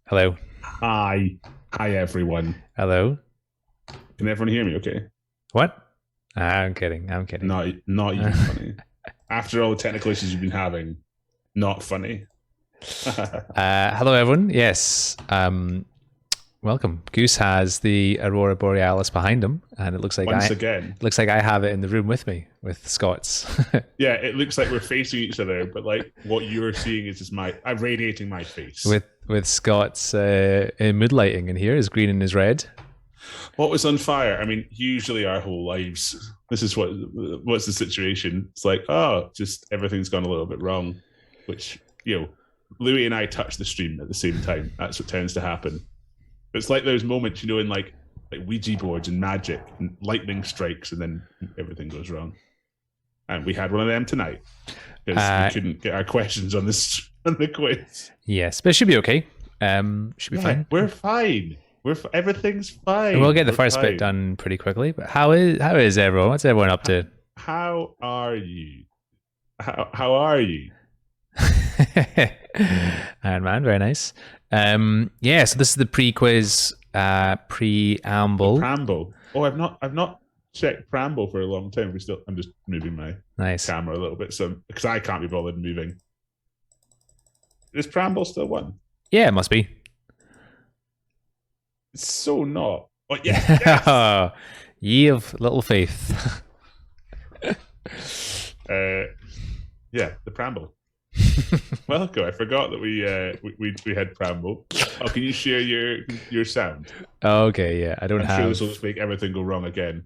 Hello. Hi. Hi, everyone. Hello. Can everyone hear me okay? What? I'm kidding. I'm kidding. Not even funny. After all the technical issues you've been having, not funny. Hello, everyone. Yes. Welcome. Goose has the Aurora Borealis behind him, and it looks like Once again. I have it in the room with me with Scott's. Yeah, it looks like we're facing each other, but like what you're seeing is just I'm radiating my face. with Scott's mood lighting in here is green and is red. What was on fire? I mean, usually our whole lives, this is what's the situation? It's like, oh, just everything's gone a little bit wrong, which, Louis and I touch the stream at the same time. That's what tends to happen. It's like those moments, in like Ouija boards and magic, and lightning strikes, and then everything goes wrong. And we had one of them tonight because we couldn't get our questions on this on the quiz. Yes, but it should be okay. Should be fine. We're fine. Everything's fine. We'll get the We're first fine. bit done pretty quickly. But how is everyone? What's everyone up to? How are you? How are you? Iron Man, very nice. Yeah, so this is the pre-quiz preamble. Preamble. Oh, I've not checked preamble for a long time. I'm just moving my camera a little bit, so because I can't be bothered moving. Is preamble still one? Yeah, it must be. It's so not. Oh yeah. Yes. Ye of little faith. Yeah, the preamble. Welcome. I forgot that we had preamble. Oh, can you share your sound? Okay, yeah. I'm sure this will just make everything go wrong again.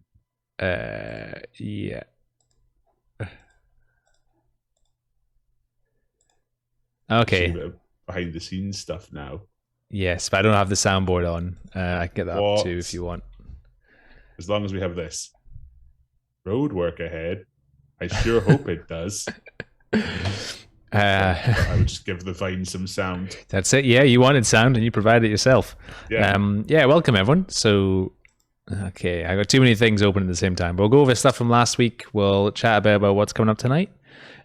Yeah. Okay. Behind the scenes stuff now. Yes, but I don't have the soundboard on. I can get that up too if you want. As long as we have this. Road work ahead. I sure hope it does. I would just give the Vine some sound. That's it. Yeah, you wanted sound and you provided it yourself. Yeah. Yeah, welcome everyone. So, okay, I got too many things open at the same time. But we'll go over stuff from last week. We'll chat a bit about what's coming up tonight.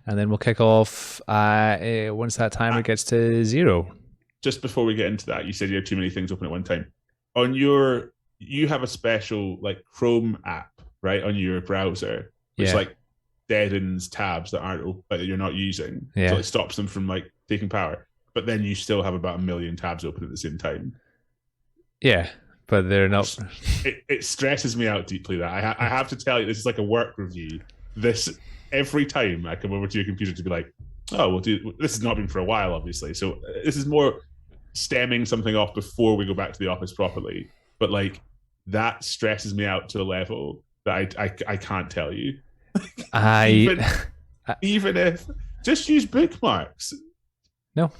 And then we'll kick off once that timer gets to 0. Just before we get into that, you said you had too many things open at one time. You have a special like Chrome app, right, on your browser, which like deadens tabs that you're not using. Yeah. So it stops them from like taking power. But then you still have about 1 million tabs open at the same time. Yeah, but they're not. It stresses me out deeply that I have to tell you, this is like a work review. Every time I come over to your computer to be like, oh, this has not been for a while, obviously. So this is more stemming something off before we go back to the office properly. But like that stresses me out to a level that I can't tell you. Even if just use bookmarks. No.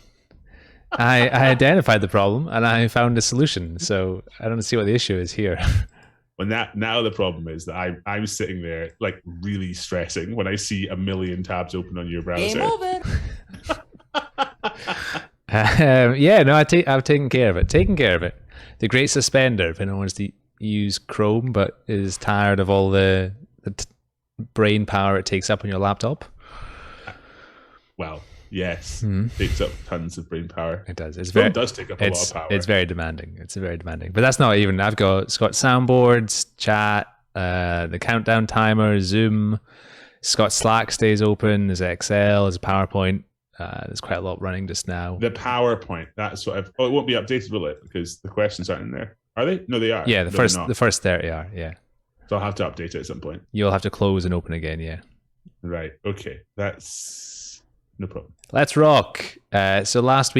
I identified the problem and I found a solution. So I don't see what the issue is here. Well, now the problem is that I'm sitting there like really stressing when I see 1 million tabs open on your browser. Yeah, no, I've taken care of it. The great suspender, if anyone wants to use Chrome but is tired of all the brain power it takes up on your laptop. Well, yes, it takes up tons of brain power. It does. It does take up a lot of power. It's very demanding. But that's not even. It's got soundboards, chat, the countdown timer, Zoom. It's got Slack stays open. There's Excel. There's PowerPoint. There's quite a lot running just now. The PowerPoint. That's what it won't be updated, will it? Because the questions aren't in there. Are they? No, they are. Yeah, the first 30 are. Yeah. So I'll have to update it at some point. You'll have to close and open again. Yeah. Right. Okay. That's no problem. Let's rock. So last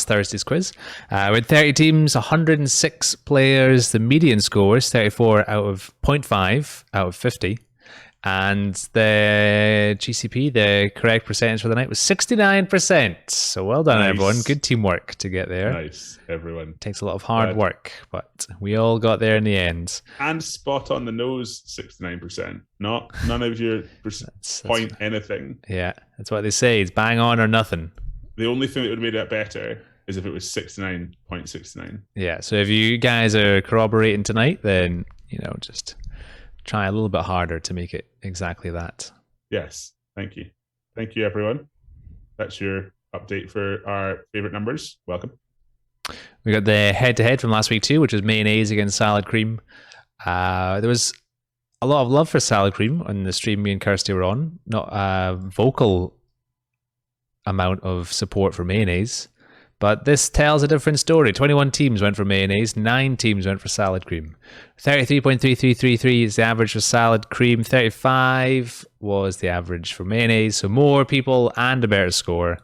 Thursday's quiz, we had 30 teams, 106 players. The median score is 34 out of 0.5 out of 50. And the GCP, the correct percentage for the night was 69%. So well done, everyone. Good teamwork to get there. Nice, everyone. Takes a lot of hard work, but we all got there in the end. And spot on the nose, 69%. None of your point anything. Yeah, that's what they say. It's bang on or nothing. The only thing that would have made that better is if it was 69.69. Yeah, so if you guys are corroborating tonight, then, just try a little bit harder to make it exactly that. Yes. Thank you. Thank you, everyone. That's your update for our favorite numbers. Welcome. We got the head-to-head from last week too, which was mayonnaise against salad cream. There was a lot of love for salad cream on the stream me and Kirsty were on. Not a vocal amount of support for mayonnaise. But this tells a different story. 21 teams went for mayonnaise, 9 teams went for salad cream. 33.3333 is the average for salad cream, 35 was the average for mayonnaise. So more people and a better score.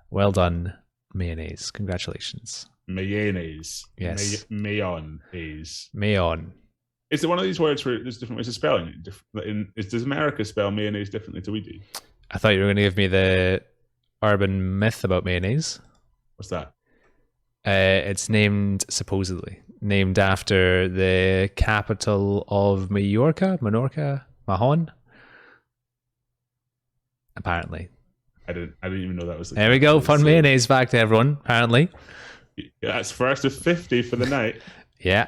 Well done, mayonnaise. Congratulations. Mayonnaise. Yes. Mayonnaise. Mayon. Is it one of these words where there's different ways of spelling it? Does America spell mayonnaise differently to we do? I thought you were going to give me the urban myth about mayonnaise. What's that? It's supposedly named after the capital of Menorca, Mahon. Apparently. I didn't even know that was. There we go. Fun mayonnaise fact to everyone. Apparently. That's first of 50 for the night. Yeah,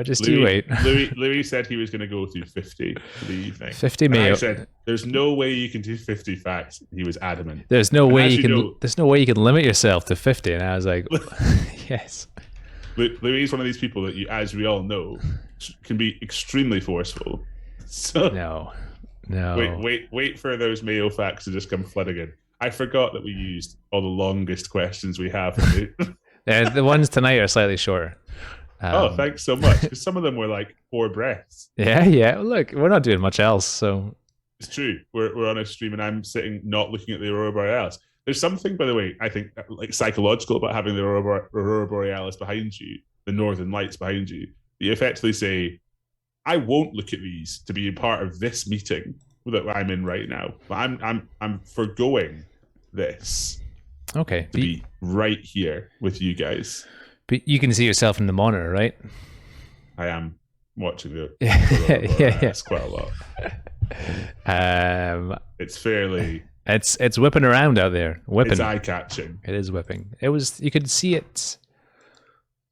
just you wait. Louis said he was going to go through 50 for the evening. 50 mayo. I said, "There's no way you can do 50 facts." He was adamant. There's no way you can. There's no way you can limit yourself to 50. And I was like, yes. Louis is one of these people that, as we all know, can be extremely forceful. So no. Wait for those mayo facts to just come flooding in. I forgot that we used all the longest questions we have. The ones tonight are slightly shorter. Thanks so much. Because some of them were like 4 breaths. Yeah. Look, we're not doing much else, so it's true. We're on a stream, and I'm sitting not looking at the Aurora Borealis. There's something, by the way, I think like psychological about having the Aurora Borealis behind you, the Northern Lights behind you. You effectively say, "I won't look at these to be a part of this meeting that I'm in right now. But I'm forgoing this. Okay, to be right here with you guys." But you can see yourself in the monitor, right? I am watching the yeah. quite a lot. It's fairly. It's whipping around out there. Whipping. It's eye catching. It is whipping. It was. You could see it.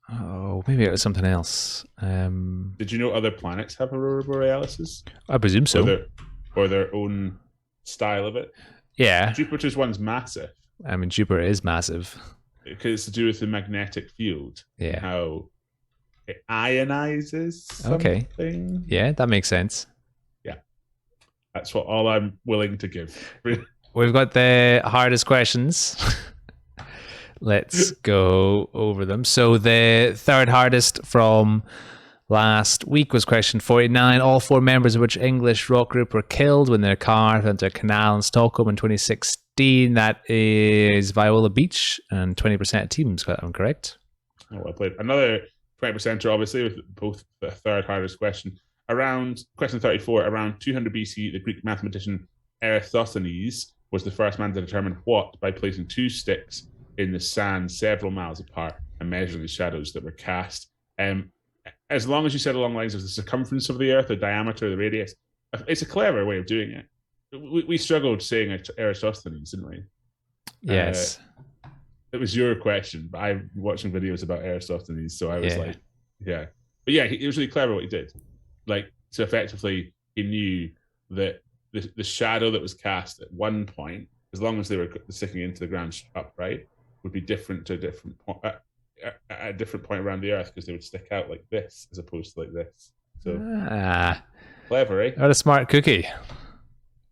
Oh, maybe it was something else. Did you know other planets have aurora borealises? I presume so. Or their own style of it. Yeah. Jupiter's one's massive. I mean, Jupiter is massive. Because it's to do with the magnetic field. Yeah. How it ionizes something. Okay. Yeah, that makes sense. Yeah. That's all I'm willing to give. We've got the hardest questions. Let's go over them. So the third hardest from last week was question 49. All 4 members of which English rock group were killed when their car fell into a canal in Stockholm in 2016. That is Viola Beach, and 20% of teams got that one correct. Oh, I played another 20%er, obviously, with both the third hardest question. Around question 34, around 200 BC, the Greek mathematician Eratosthenes was the first man to determine what by placing 2 sticks in the sand several miles apart and measuring the shadows that were cast. As long as you said along the lines of the circumference of the Earth, the diameter, the radius, it's a clever way of doing it. We struggled saying Eratosthenes, didn't we? Yes. It was your question, but I'm watching videos about Eratosthenes, so I was like, yeah. But yeah, it was really clever what he did. Like, so effectively, he knew that the shadow that was cast at one point, as long as they were sticking into the ground upright, would be different to a different point at a different point around the Earth, because they would stick out like this as opposed to like this. So clever, eh? What a smart cookie.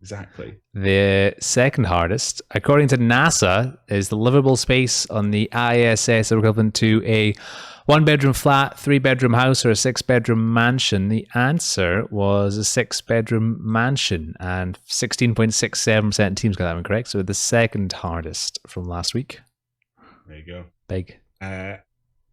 Exactly. The second hardest, according to NASA, is the livable space on the ISS equivalent to a 1-bedroom flat, 3-bedroom house, or a 6-bedroom mansion. The answer was a 6-bedroom mansion, and 16.67% of teams got that one correct. So the second hardest from last week. There you go. Big. And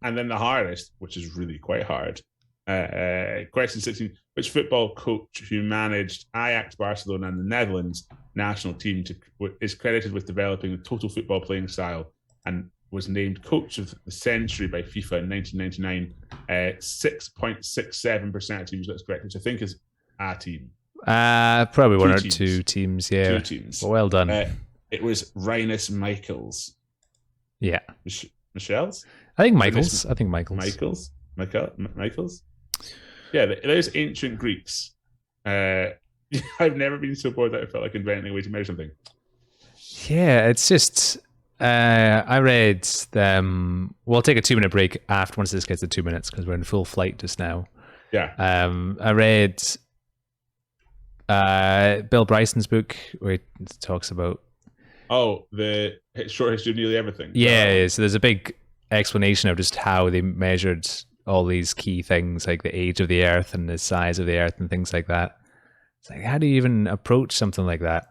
then the hardest, which is really quite hard. Question 16. Which football coach who managed Ajax, Barcelona, and the Netherlands national team is credited with developing the total football playing style and was named Coach of the Century by FIFA in 1999? 6.67% of teams got correct, which I think is a team. Probably one or two teams, yeah. 2 teams. Well done. It was Rinus Michels. Yeah. Michels? I think Michaels. Michaels. Michaels? Yeah, those ancient Greeks. I've never been so bored that I felt like inventing a way to measure something. Yeah, it's just I read them. We'll take a 2 minute break after once this gets to 2 minutes because we're in full flight just now. Yeah. I read Bill Bryson's book where he talks about the short history of nearly everything. Yeah, so there's a big explanation of just how they measured all these key things like the age of the Earth and the size of the Earth and things like that. It's like, how do you even approach something like that?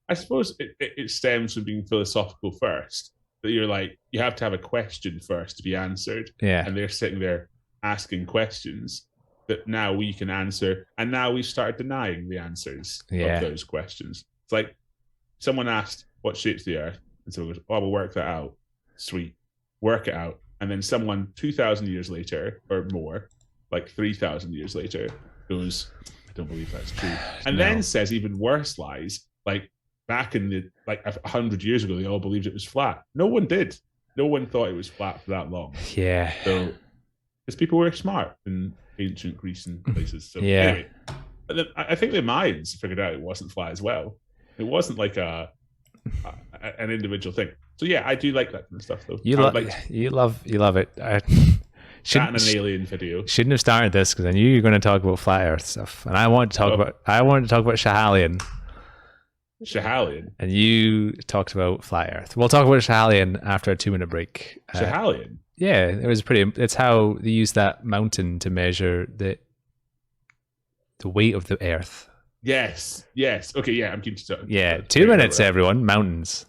I suppose it stems from being philosophical first. That you're like, you have to have a question first to be answered. Yeah. And they're sitting there asking questions that now we can answer. And now we've started denying the answers of those questions. It's like someone asked, what shapes the Earth? And so it goes, oh, we'll work that out. Sweet. Work it out. And then someone 2,000 years later or more, like 3,000 years later, goes, I don't believe that's true. And then says even worse lies, like, back in the 100 years ago, they all believed it was flat. No one did. No one thought it was flat for that long. Yeah. So, because people were smart in ancient Greece and places. So anyway, I think the Mayans figured out it wasn't flat as well. It wasn't like an individual thing. So yeah, I do like that kind of stuff though. You love it. That and an alien video. Shouldn't have started this because I knew you were going to talk about flat Earth stuff, and I wanted to talk about Schahalian. Schahalian. And you talked about flat Earth. We'll talk about Schahalian after a 2 minute break. Schahalian? Yeah, it was it's how they use that mountain to measure the weight of the Earth. Yes. Okay, yeah, I'm keen to talk. Yeah, 2 minutes, everyone. Mountains.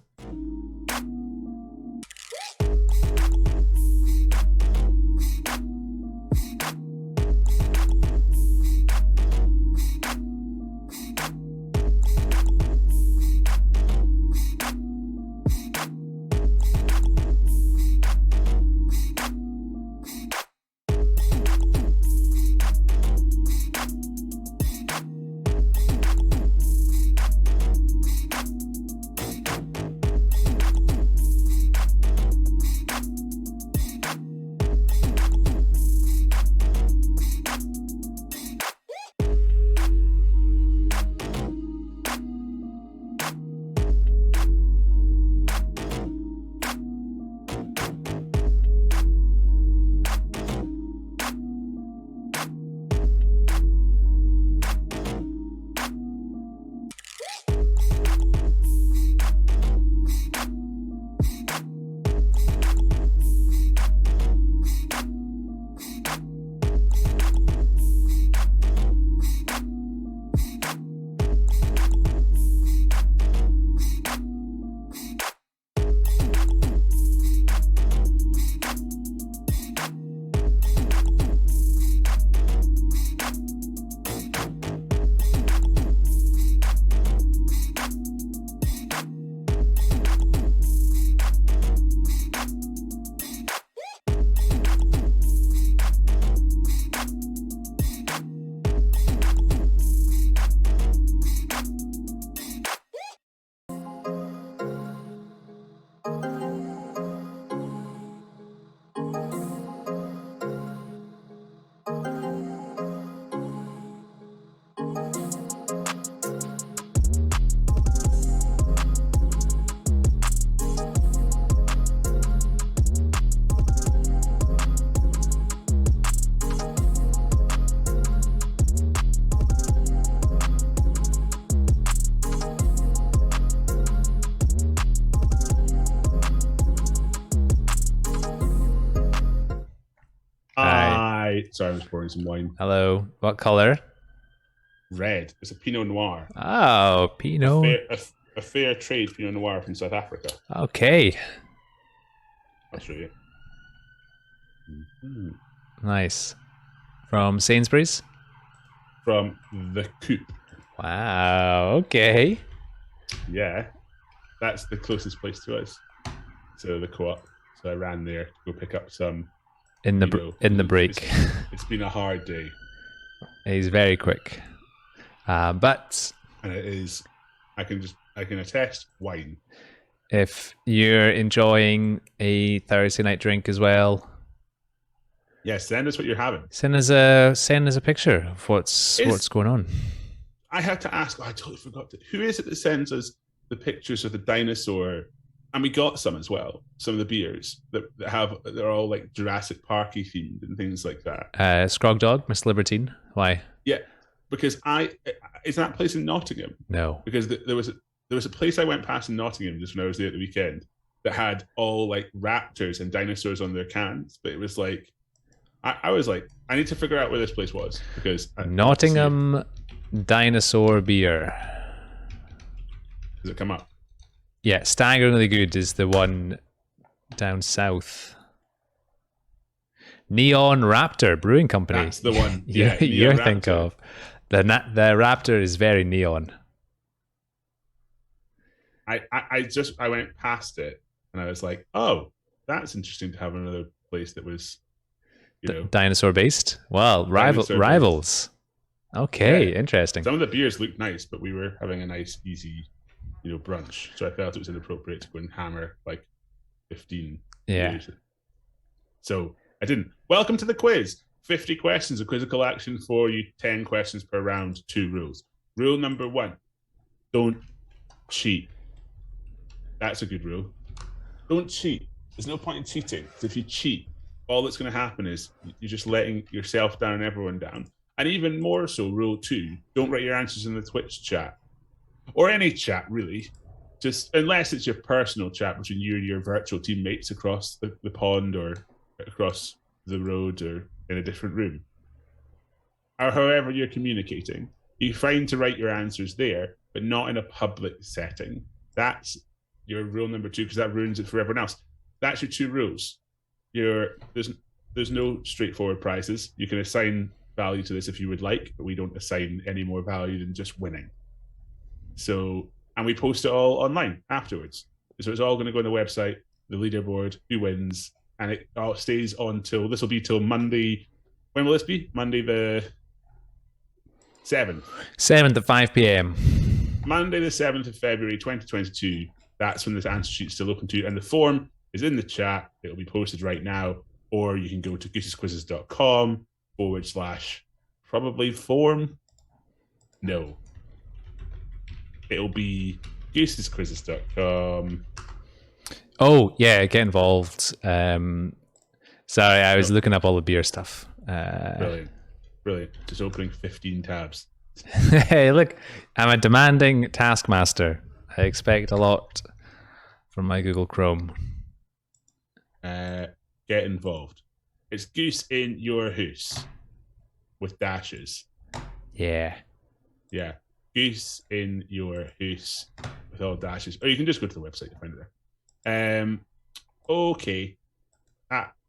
Sorry, I was pouring some wine. Hello. What color? Red. It's a Pinot Noir. Oh, Pinot. A fair trade Pinot Noir from South Africa. Okay. I'll show you. Mm-hmm. Nice. From Sainsbury's? From the Coop. Wow. Okay. Yeah. That's the closest place to us. So the Co-op. So I ran there to go pick up some. In the break. It's been a hard day. He's very quick. But and it is. I can attest wine. If you're enjoying a Thursday night drink as well, send us what you're having. Send us a picture of what's going on. I had to ask. I totally forgot. Who is it that sends us the pictures of the dinosaur And we got some as well. Some of the beers they're all like Jurassic Parky themed and things like that. Scrog Dog, Miss Libertine. Why? Yeah, because is that place in Nottingham? No. Because there was a place I went past in Nottingham just when I was there at the weekend that had all like raptors and dinosaurs on their cans, but it was like I was like, I need to figure out where this place was because Nottingham dinosaur beer. Does it come up? Yeah, Staggeringly Good is the one down south. Neon Raptor Brewing Company. That's the one. Yeah, you're think of. The Raptor is very neon. I went past it and I was like, oh, that's interesting to have another place that was, dinosaur based. Well, rivals. Okay, yeah. Interesting. Some of the beers looked nice, but we were having a nice, easy, brunch. So I felt it was inappropriate to go and hammer like 15. Yeah. Beers. So I didn't. Welcome to the quiz. 50 questions of quizzical action for you. 10 questions per round. 2 rules. Rule number 1: don't cheat. That's a good rule. Don't cheat. There's no point in cheating. Because if you cheat, all that's going to happen is you're just letting yourself down and everyone down. And even more so, rule 2: don't write your answers in the Twitch chat or any chat really. Just unless it's your personal chat between you and your virtual teammates across the pond or across the road or in a different room, or however you're communicating, you're fine to write your answers there, but not in a public setting. That's your rule number 2, because that ruins it for everyone else. That's your 2 rules. There's no straightforward prizes. You can assign value to this if you would like, but we don't assign any more value than just winning. So, and we post it all online afterwards. So it's all going to go on the website, the leaderboard, who wins, and it all stays on till, this will be till Monday. When will this be? Monday the 7th. 7th at 5 p.m. Monday the 7th of February 2022. That's when this answer sheet's still open to you. And the form is in the chat. It'll be posted right now. Or you can go to goosesquizzes.com/probably form. No. It'll be goosesquizzes.com. Oh, yeah, get involved. Sorry, I was looking up all the beer stuff. Brilliant. Just opening 15 tabs. Hey, look, I'm a demanding taskmaster. I expect a lot from my Google Chrome. Get involved. It's Goose in your Hoose with dashes. Yeah. Goose in your Hoose with all dashes. Or you can just go to the website to find it there. Okay.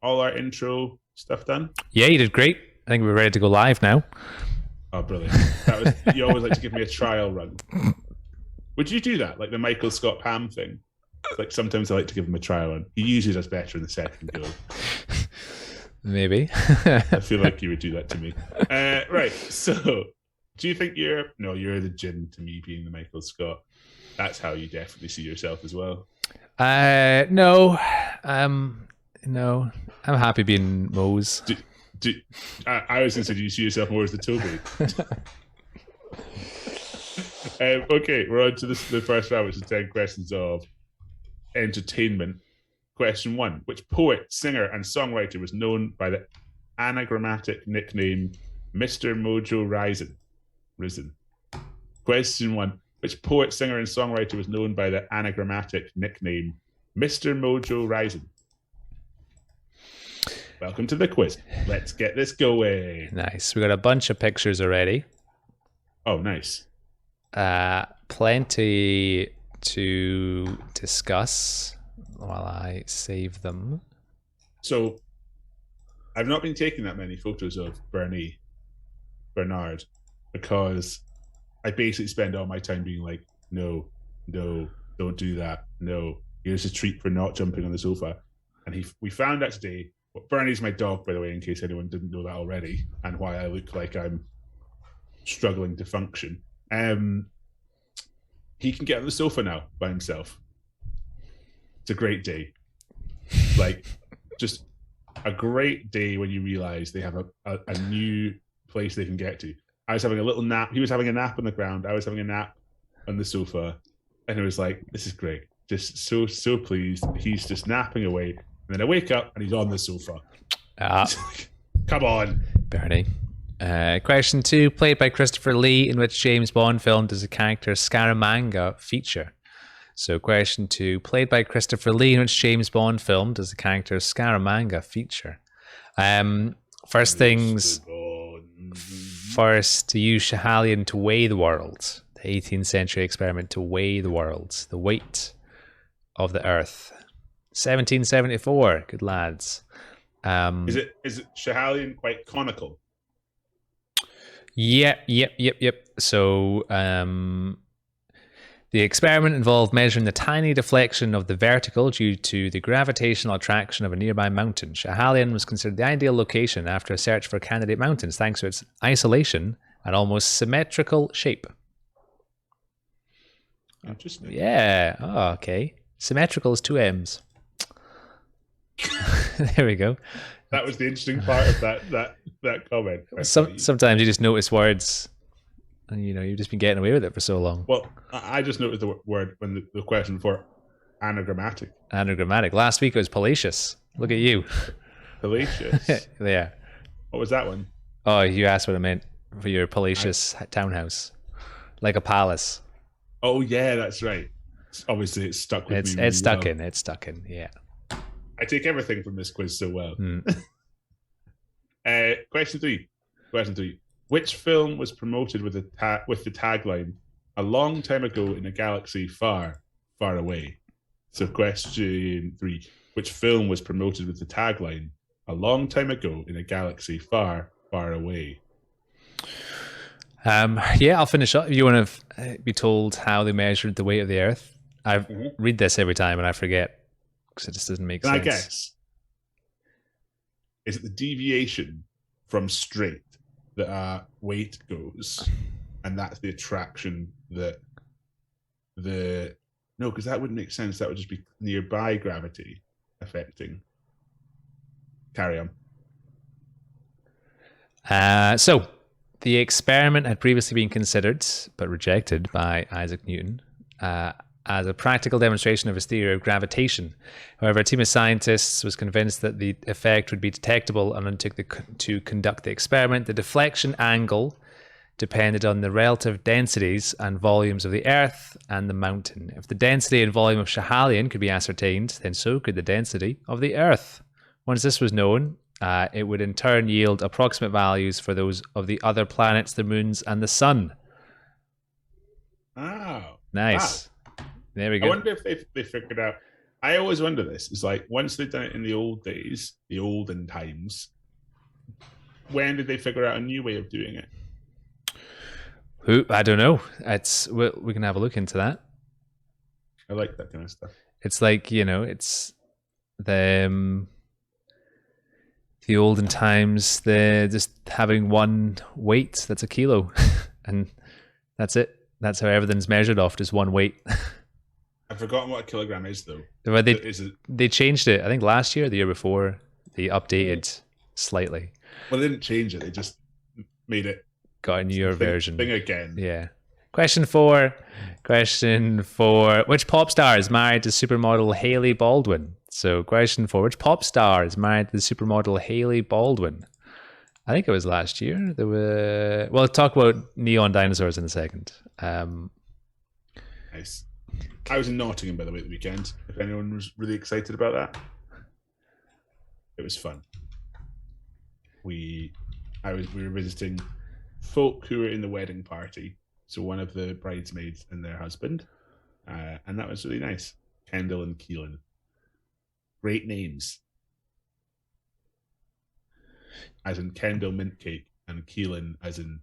All our intro stuff done? Yeah, you did great. I think we're ready to go live now. Oh, brilliant. You always like to give me a trial run. Would you do that? Like the Michael Scott Pam thing? Like sometimes I like to give him a trial run. He usually does better in the second go. Maybe. I feel like you would do that to me. Right. So do you think you're the gin to me being the Michael Scott? That's how you definitely see yourself as well. No. No. I'm happy being Mose. I was going to say, do you see yourself more as the Toby? Okay, we're on to the first round, which is 10 questions of entertainment. Question 1: which poet, singer, and songwriter was known by the anagrammatic nickname Mr. Mojo Risen? Question 1: which poet, singer, and songwriter was known by the anagrammatic nickname Mr. Mojo Risen? Welcome to the quiz. Let's get this going. Nice. We got a bunch of pictures already. Oh, nice. Plenty to discuss while I save them. So, I've not been taking that many photos of Bernard, because I basically spend all my time being like, no, don't do that. No, here's a treat for not jumping on the sofa. And we found out today. Well, Bernie's my dog, by the way, in case anyone didn't know that already, and why I look like I'm struggling to function. He can get on the sofa now by himself. It's a great day. Like, just a great day when you realize they have a new place they can get to. I was having a little nap. He was having a nap on the ground. I was having a nap on the sofa. And it was like, this is great. just so pleased. He's just napping away. And then I wake up and he's on the sofa. Come on. Bernie. Question 2. Played by Christopher Lee, in which James Bond film does the character Scaramanga feature? So question 2. Played by Christopher Lee, in which James Bond film does the character Scaramanga feature? First things first, to use Schahalian to weigh the world. The 18th century experiment to weigh the world. The weight of the earth. 1774. Good lads. Is it Schahalian quite conical? Yep. So the experiment involved measuring the tiny deflection of the vertical due to the gravitational attraction of a nearby mountain. Schahalian was considered the ideal location after a search for candidate mountains, thanks to its isolation and almost symmetrical shape. Interesting. Yeah. Oh, okay. Symmetrical is 2 M's. There we go. That was the interesting part of that comment. Sometimes you just notice words, and you've just been getting away with it for so long. Well, I just noticed the word when the question before, anagrammatic. Anagrammatic. Last week it was Palacious. Look at you. Palacious. Yeah. What was that one? Oh, you asked what it meant for your Palacious townhouse, like a palace. Oh yeah, that's right. Obviously, it's stuck with me. It's stuck in. It's stuck in. Yeah. I take everything from this quiz so well. Question three. Which film was promoted with the tagline "A long time ago in a galaxy far, far away"? So, question 3. Which film was promoted with the tagline "A long time ago in a galaxy far, far away"? Yeah, I'll finish up. If you want to be told how they measured the weight of the Earth, I read this every time and I forget. It just doesn't make sense. I guess, is it the deviation from straight that weight goes, and that's the attraction that no, because that wouldn't make sense. That would just be nearby gravity affecting. Carry on. So the experiment had previously been considered but rejected by Isaac Newton as a practical demonstration of his theory of gravitation. However, a team of scientists was convinced that the effect would be detectable and undertook to conduct the experiment. The deflection angle depended on the relative densities and volumes of the Earth and the mountain. If the density and volume of Schahalian could be ascertained, then so could the density of the Earth. Once this was known, it would in turn yield approximate values for those of the other planets, the moons, and the sun. Oh, nice. Wow. There we go. I wonder if they figured out. I always wonder this. It's like once they've done it in the old days, the olden times, when did they figure out a new way of doing it? I don't know. We can have a look into that. I like that kind of stuff. It's like, it's the olden times, they're just having one weight that's a kilo and that's it. That's how everything's measured off, just one weight. I've forgotten what a kilogram is, though. Well, they changed it, I think last year, the year before, they updated slightly. Well, they didn't change it. They just made it. Got a newer version. Thing again. Yeah. Question 4. Which pop star is married to supermodel Hailey Baldwin? So question 4. Which pop star is married to the supermodel Hailey Baldwin? I think it was last year. We'll talk about neon dinosaurs in a second. Nice. I was in Nottingham, by the way, at the weekend. If anyone was really excited about that, it was fun. We were visiting folk who were in the wedding party. So one of the bridesmaids and their husband, and that was really nice. Kendall and Keelan, great names. As in Kendall mint cake and Keelan as in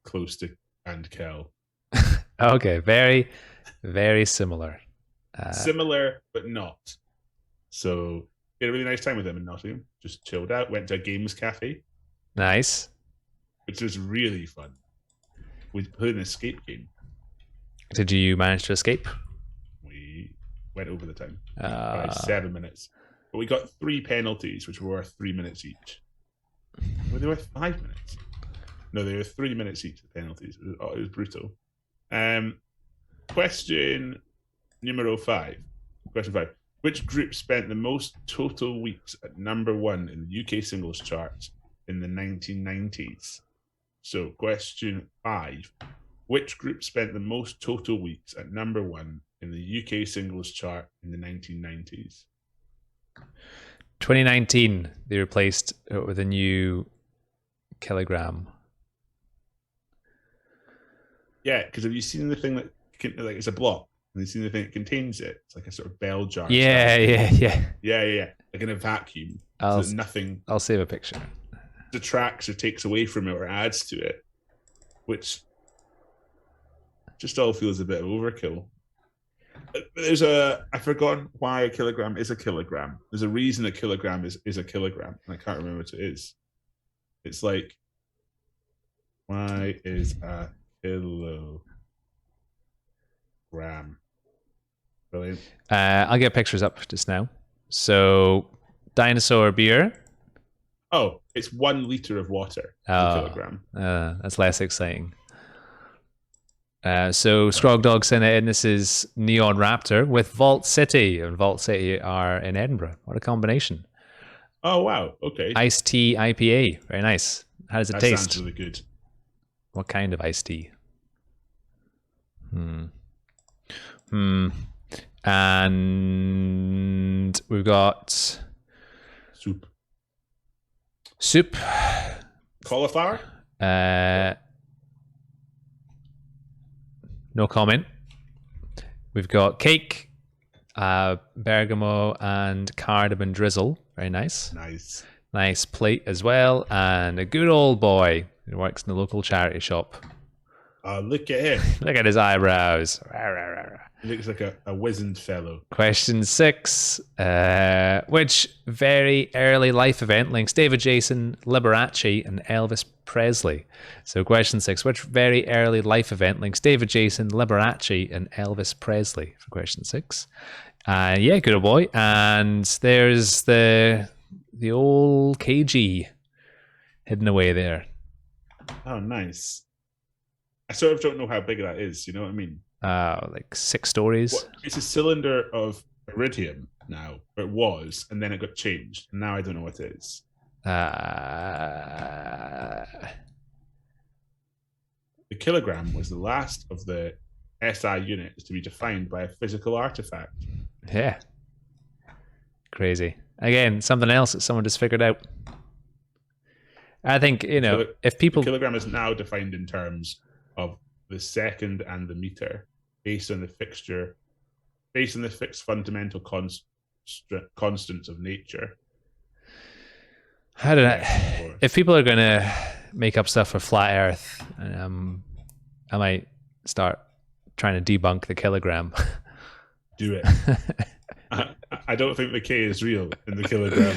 close to and Kel. Okay, very, very similar. Similar, but not. So we had a really nice time with them in Nottingham. Just chilled out. Went to a games cafe. Nice. Which was really fun. We played an escape game. Did you manage to escape? We went over the time. By 7 minutes. But we got 3 penalties, which were worth 3 minutes each. Were they worth 5 minutes? No, they were 3 minutes each, the penalties. It was brutal. Question Numero 5. Question 5. Which group spent the most total weeks at number 1 in the UK singles chart in the 1990s? So, question 5. Which group spent the most total weeks at number 1 in the UK singles chart in the 1990s? 2019, they replaced it with a new kilogram. Yeah, because have you seen the thing that like it's a block? And you seen the thing that contains it? It's like a sort of bell jar. Yeah. Yeah. Like in a vacuum. So that nothing. I'll save a picture. Detracts or takes away from it or adds to it, which just all feels a bit of overkill. I've forgotten why a kilogram is a kilogram. There's a reason a kilogram is a kilogram, and I can't remember what it is. It's like, why is a kilogram? Brilliant. I'll get pictures up just now. So, dinosaur beer. Oh, it's 1 liter of water per kilogram. That's less exciting. So Scrog Dog sent it in. This is Neon Raptor with Vault City, and Vault City are in Edinburgh. What a combination! Oh wow, okay. Iced tea IPA, very nice. How does it taste? Sounds really good. What kind of iced tea? And we've got soup. Cauliflower. No comment. We've got cake, bergamot and cardamom drizzle. Very nice. Nice plate as well. And a good old boy who works in the local charity shop. Look at him. Look at his eyebrows. He looks like a wizened fellow. Question 6. Which very early life event links David Jason, Liberace, and Elvis Presley? So question 6. Which very early life event links David Jason, Liberace, and Elvis Presley? For question 6. Yeah, good old boy. And there's the old KG hidden away there. Oh, nice. I sort of don't know how big that is. You know what I mean? Like 6 stories. It's a cylinder of iridium now. It was, and then it got changed. And now I don't know what it is. The kilogram was the last of the SI units to be defined by a physical artifact. Yeah. Crazy. Again, something else that someone just figured out. I think, if people... The kilogram is now defined in terms of the second and the meter based on the fixed fundamental constants of nature. How did if people are going to make up stuff for flat earth, I might start trying to debunk the kilogram. Do it. I don't think the K is real in the kilogram.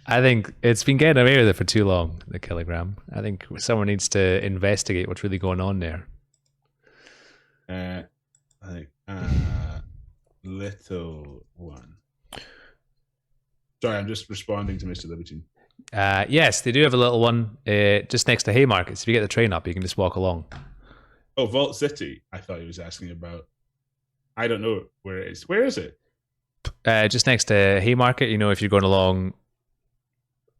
I think it's been getting away with it for too long, the kilogram. I think someone needs to investigate what's really going on there. Little one. Sorry, I'm just responding to Mr. Libertine. Yes, they do have a little one just next to Haymarket. So if you get the train up, you can just walk along. Oh, Vault City. I thought he was asking about. I don't know where it is. Where is it? Just next to Haymarket. If you're going along,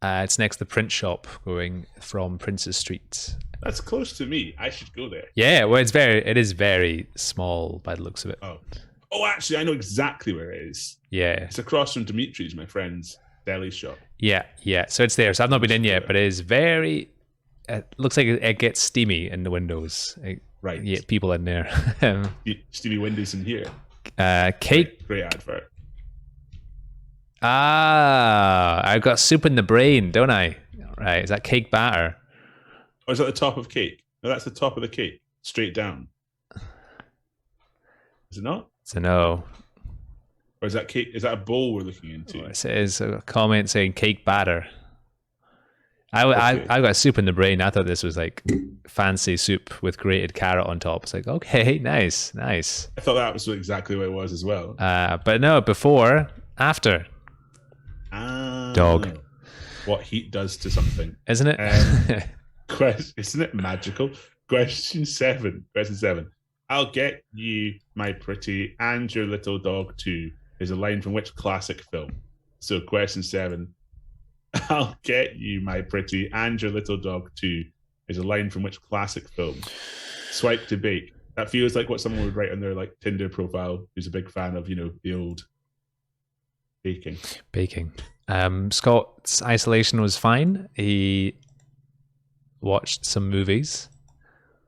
it's next to the print shop going from Prince's Street. That's close to me. I should go there. Yeah, well, it is very small by the looks of it. Oh, actually, I know exactly where it is. Yeah. It's across from Dimitri's, my friend's deli shop. Yeah. So it's there. So I've not been in yet, but it is very... It looks like it gets steamy in the windows. Right. Yeah, people in there. Steamy windows in here. Cake. Great advert. I've got soup in the brain, don't I? Right, is that cake batter? Or is that the top of cake? No, that's the top of the cake. Straight down. Is it not? It's a no. Or is that cake? Is that a bowl we're looking into? It says a comment saying cake batter. I got soup in the brain. I thought this was like fancy soup with grated carrot on top. It's like, okay, nice. I thought that was exactly what it was as well. But no, before, after. Dog. What heat does to something. Isn't it? Isn't it magical? Question 7. I'll get you, my pretty, and your little dog too is a line from which classic film? So question 7. I'll get you, my pretty, and your little dog too is a line from which classic film? Swipe to bake. That feels like what someone would write on their like Tinder profile who's a big fan of, the old baking. Scott's isolation was fine. He watched some movies.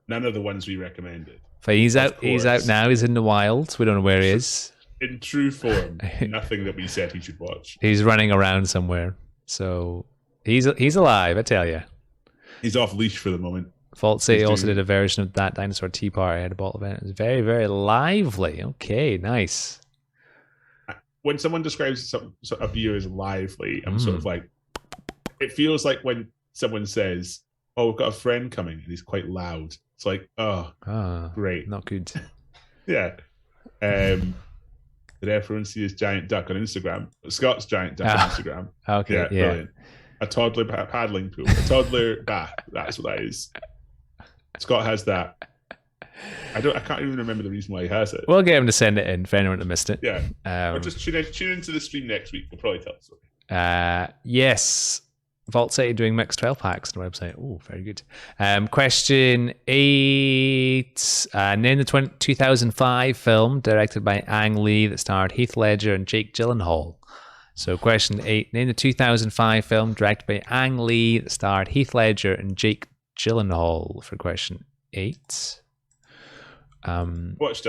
None of the ones we recommended. But he's out now. He's in the wild. We don't know where he is. In true form, nothing that we said he should watch. He's running around somewhere. So he's alive, I tell you. He's off leash for the moment. Vault City also did a version of that Dinosaur Tea Party at a bottle event. It was very, very lively. Okay, nice. When someone describes a beer as lively, I'm sort of like, it feels like when someone says, "Oh, we've got a friend coming," and he's quite loud. It's like, oh, great, not good. Yeah. The reference is giant duck on Instagram. Scott's giant duck on Instagram. Okay, yeah. Brilliant. A toddler paddling pool. A toddler bath. That's what that is. Scott has that. I can't even remember the reason why he has it. We'll get him to send it in for anyone that missed it. Yeah. Or just tune into the stream next week. We'll probably tell the story. Yes. Vault City doing mixed 12 packs on the website. Oh, very good. Question 8. Name the 2005 film directed by Ang Lee that starred Heath Ledger and Jake Gyllenhaal. So question 8. Name the 2005 film directed by Ang Lee that starred Heath Ledger and Jake Gyllenhaal for question 8. I watched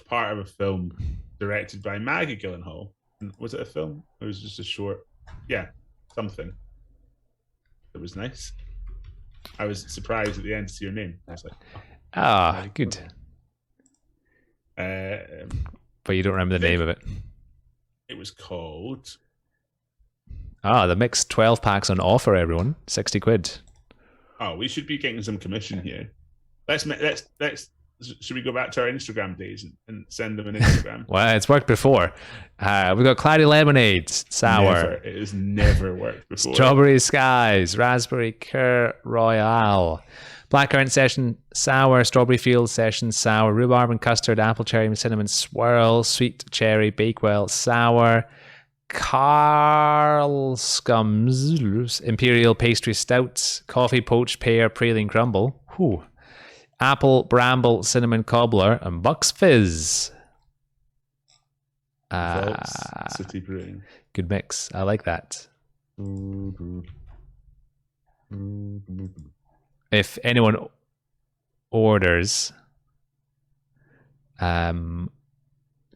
part of a film directed by Maggie Gyllenhaal. Was it a film? Or was it just a short? Yeah, something. It was nice. I was surprised at the end to see her name. I was like, good. But you don't remember the name of it. It was called... the mixed 12 packs on offer, everyone. 60 quid. Oh, we should be getting some commission here. Let's should we go back to our Instagram days and send them an Instagram? Well, it's worked before. We've got Cloudy Lemonade, sour. It has never worked before. Strawberry Skies, Raspberry Cur Royale, Blackcurrant Session Sour, Strawberry Field Session Sour, Rhubarb and Custard, Apple Cherry Cinnamon Swirl, Sweet Cherry Bakewell Sour, Carl Scums, Imperial Pastry Stout, Coffee Poached Pear Praline Crumble, Apple Bramble Cinnamon Cobbler, and Bucks Fizz. City Brewing. Good mix. I like that. If anyone orders,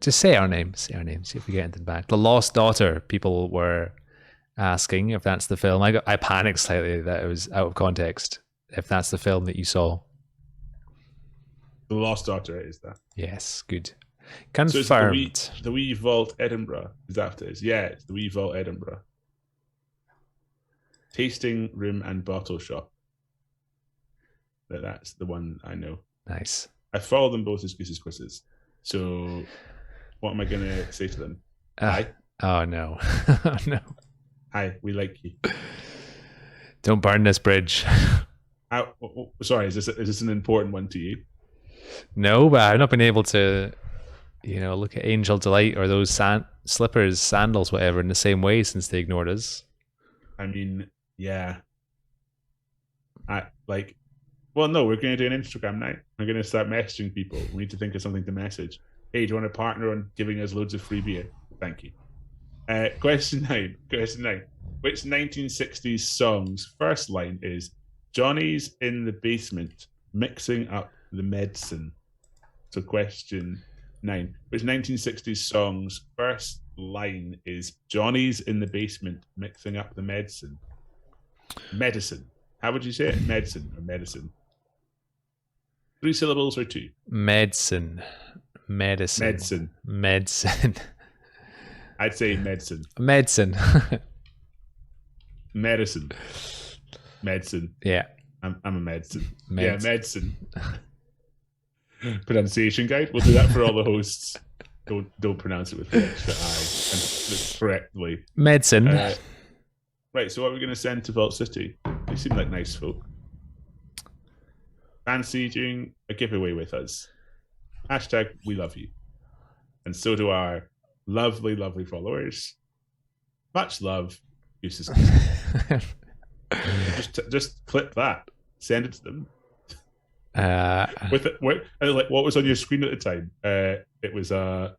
just say our name. See if we get anything back. The Lost Daughter. People were asking if that's the film. I panicked slightly that it was out of context. If that's the film that you saw. The Lost Daughter is that. Yes, good. Confirmed. So the Wee Vault Edinburgh. Is that what it is? Yeah, it's the Wee Vault Edinburgh. Tasting room and bottle shop. That's the one I know. Nice. I follow them both as Goose's quizzes. So what am I going to say to them? Hi. Oh, no. No. Hi, we like you. Don't burn this bridge. Sorry, is this an important one to you? No, but I've not been able to, look at Angel Delight or those slippers, sandals, whatever, in the same way since they ignored us. I mean, yeah. Well, no, we're going to do an Instagram night. We're going to start messaging people. We need to think of something to message. Hey, do you want to partner on giving us loads of free beer? Thank you. Question 9. Which 1960s song's first line is Johnny's in the basement mixing up the medicine? So question 9. Which 1960s song's first line is Johnny's in the basement mixing up the medicine? Medicine. How would you say it? Medicine or medicine? 3 syllables or 2? Medicine. I'd say medicine. Medicine. Yeah. I'm a medicine. Yeah, medicine. Pronunciation guide. We'll do that for all the hosts. Don't pronounce it with the extra I correctly. Medicine. Right. So what are we going to send to Vault City? They seem like nice folk. Fancy doing a giveaway with us? Hashtag we love you. And so do our lovely, lovely followers. Much love, Goose. Just clip that. Send it to them. With it, like what was on your screen at the time? It was a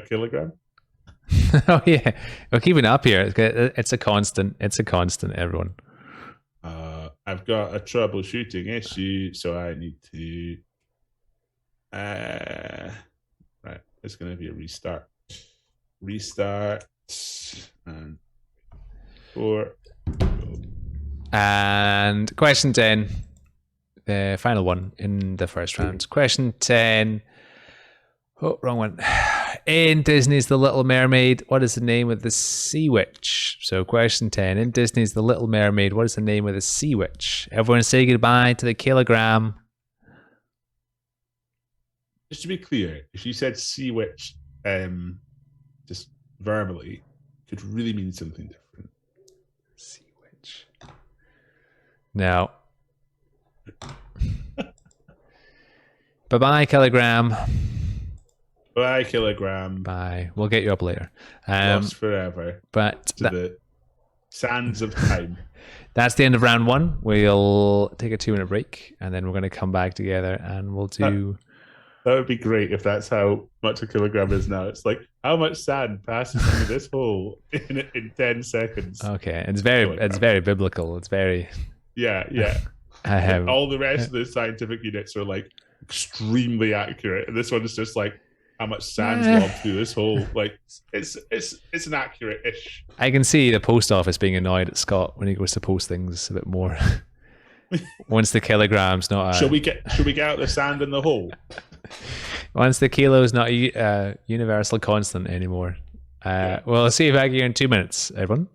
kilogram. Oh yeah, we're keeping it up here. It's a constant. It's a constant. Everyone. I've got a troubleshooting issue, so I need to. Right, it's going to be a restart. Restart and 4. And question 10, the final one in the first round. Question 10. Oh, wrong one. In Disney's The Little Mermaid, what is the name of the sea witch? So question 10. In Disney's The Little Mermaid, what is the name of the sea witch? Everyone say goodbye to the kilogram. Just to be clear, if you said sea witch just verbally, could really mean something different. Sea witch. Now. Bye-bye, kilogram. Bye, kilogram. Bye. We'll get you up later. Lost forever. But to the sands of time. That's the end of round 1. We'll take a 2-minute break, and then we're going to come back together, and we'll do. That would be great if that's how much a kilogram is now. It's like how much sand passes through this hole in 10 seconds. Okay, it's very biblical. It's very. Yeah. All the rest of the scientific units are like extremely accurate, and this one is just like how much sand's lobbed through this hole. Like it's an accurate-ish. I can see the post office being annoyed at Scott when he goes to post things a bit more. Once the kilogram's not. Should we get out the sand in the hole? Once the kilo's not a universal constant anymore. Well, I'll see you back here in 2 minutes, everyone.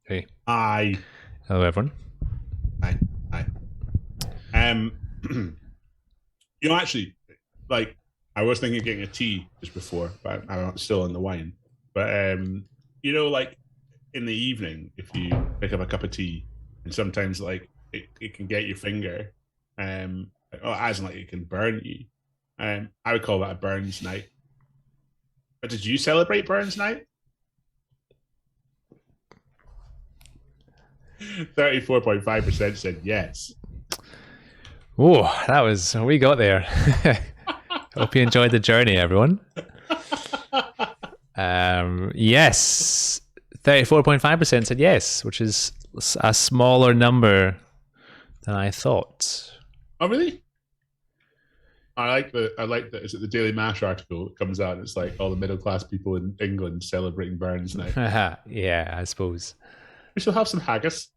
Hey, Aye. hello everyone. Aye. Aye. Actually, like, I was thinking of getting a tea just before, but I'm still on the wine. But like in the evening, if you pick up a cup of tea, and sometimes like it can get your finger, as in like it can burn you. I would call that a Burns night. But did you celebrate Burns night? 34.5% said yes. Oh, we got there. Hope you enjoyed the journey, everyone. Yes, 34.5% said yes, which is a smaller number than I thought. Oh, really? I like that. Is it the Daily Mash article that comes out? And it's like all the middle class people in England celebrating Burns night. Yeah, I suppose. We shall have some haggis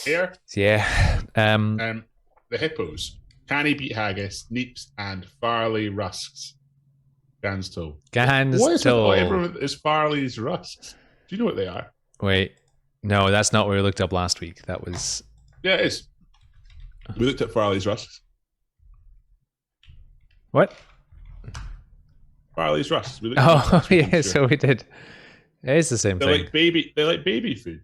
here. Yeah. The hippos, canny beet haggis, neeps, and Farley rusks. Gans toe. What is with everyone is Farley's rusks? Do you know what they are? Wait, no, that's not what we looked up last week. That was it is. We looked at Farley's rusks. What? Farley's rusks. Oh, yeah, so we did. It is the same thing. They like baby food.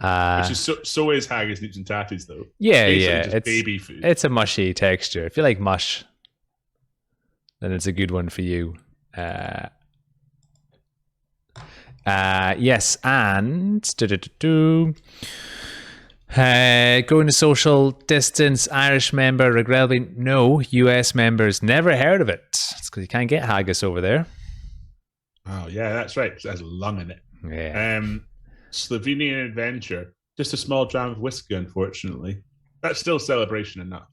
Which is so is haggis, neeps, and tatties, though. Yeah, it's baby food. It's a mushy texture. If you like mush, then it's a good one for you. Yes, and going to social distance. Irish member regrettably no. US members never heard of it. It's because you can't get haggis over there. Oh yeah, that's right. It has lung in it. Yeah. Slovenian adventure. Just a small dram of whiskey, unfortunately. That's still celebration enough.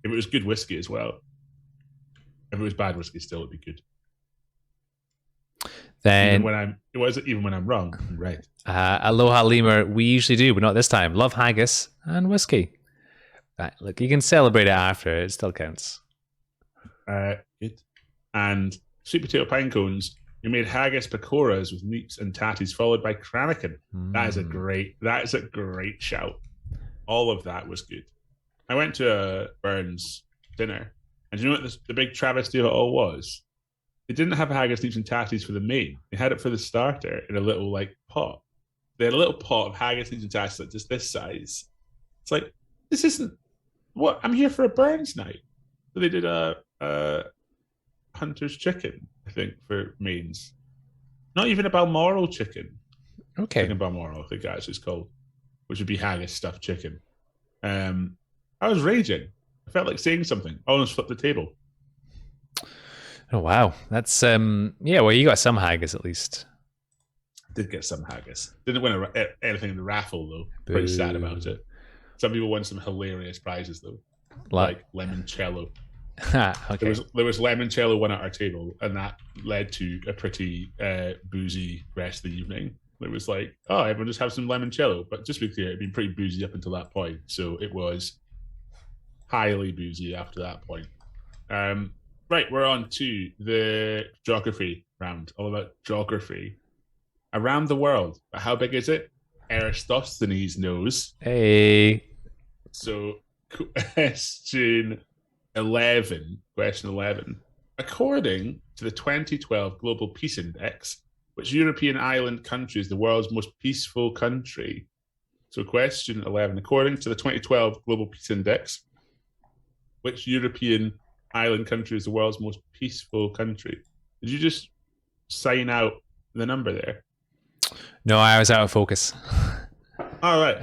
If it was good whiskey as well. If it was bad whiskey, still it'd be good. Then even when I'm wrong, I'm right. Aloha Lemur, we usually do, but not this time. Love haggis and whiskey. Look, you can celebrate it after. It still counts. Good. And sweet potato pine cones. You made haggis pakoras with neeps and tatties, followed by Kranikin. That is a great shout. All of that was good. I went to a Burns dinner, and do you know what the big travesty of it all was? They didn't have haggis, neeps, and tatties for the main. They had it for the starter in a little like pot. They had a little pot of haggis, neeps, and tatties like just this size. It's like, this isn't what I'm here for a Burns night. So they did a Hunter's chicken, I think, for mains. Not even a Balmoral chicken. Okay. Chicken Balmoral, I think that's what it's called, which would be haggis stuffed chicken. I was raging. I felt like saying something. I almost flipped the table. Oh wow, that's yeah. Well, you got some haggis at least. I did get some haggis. Didn't win anything in the raffle though. Boo. Pretty sad about it. Some people won some hilarious prizes though, like limoncello. Okay. There was limoncello one at our table, and that led to a pretty boozy rest of the evening. It was like, oh, everyone just have some limoncello. But just to be clear, it'd been pretty boozy up until that point, so it was highly boozy after that point. Right, we're on to the geography round, all about geography. Around the world, but how big is it? Eratosthenes knows. Hey. So, question 11. According to the 2012 Global Peace Index, which European island country is the world's most peaceful country? So, question 11. According to the 2012 Global Peace Index, which European island country is the world's most peaceful country? Did you just sign out the number there? No, I was out of focus. All right.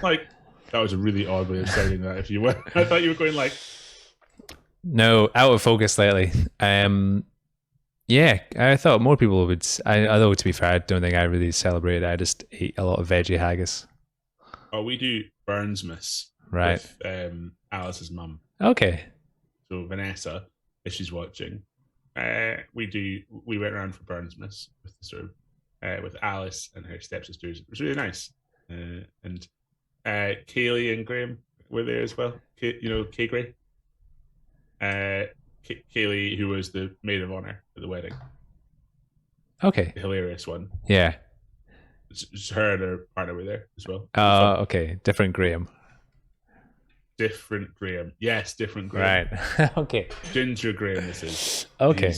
Like, that was a really odd way of saying that. If you were, I thought you were going like, no, out of focus slightly. Yeah, I thought more people would. Although to be fair, I don't think I really celebrated. I just ate a lot of veggie haggis. Oh, we do Burnsmas, right? With Alice's mum. Okay. So Vanessa, if she's watching, we went around for Burnsmas with the sort of with Alice and her stepsisters. It was really nice, and Kaylee and Graham were there as well. Kay Gray. Kaylee, who was the maid of honor at the wedding. Okay. The hilarious one. Yeah. It's her and her partner were there as well. Oh, okay. Different Graham. Different Graham. Yes, different Graham. Right. Okay. Ginger Graham, this is. Okay.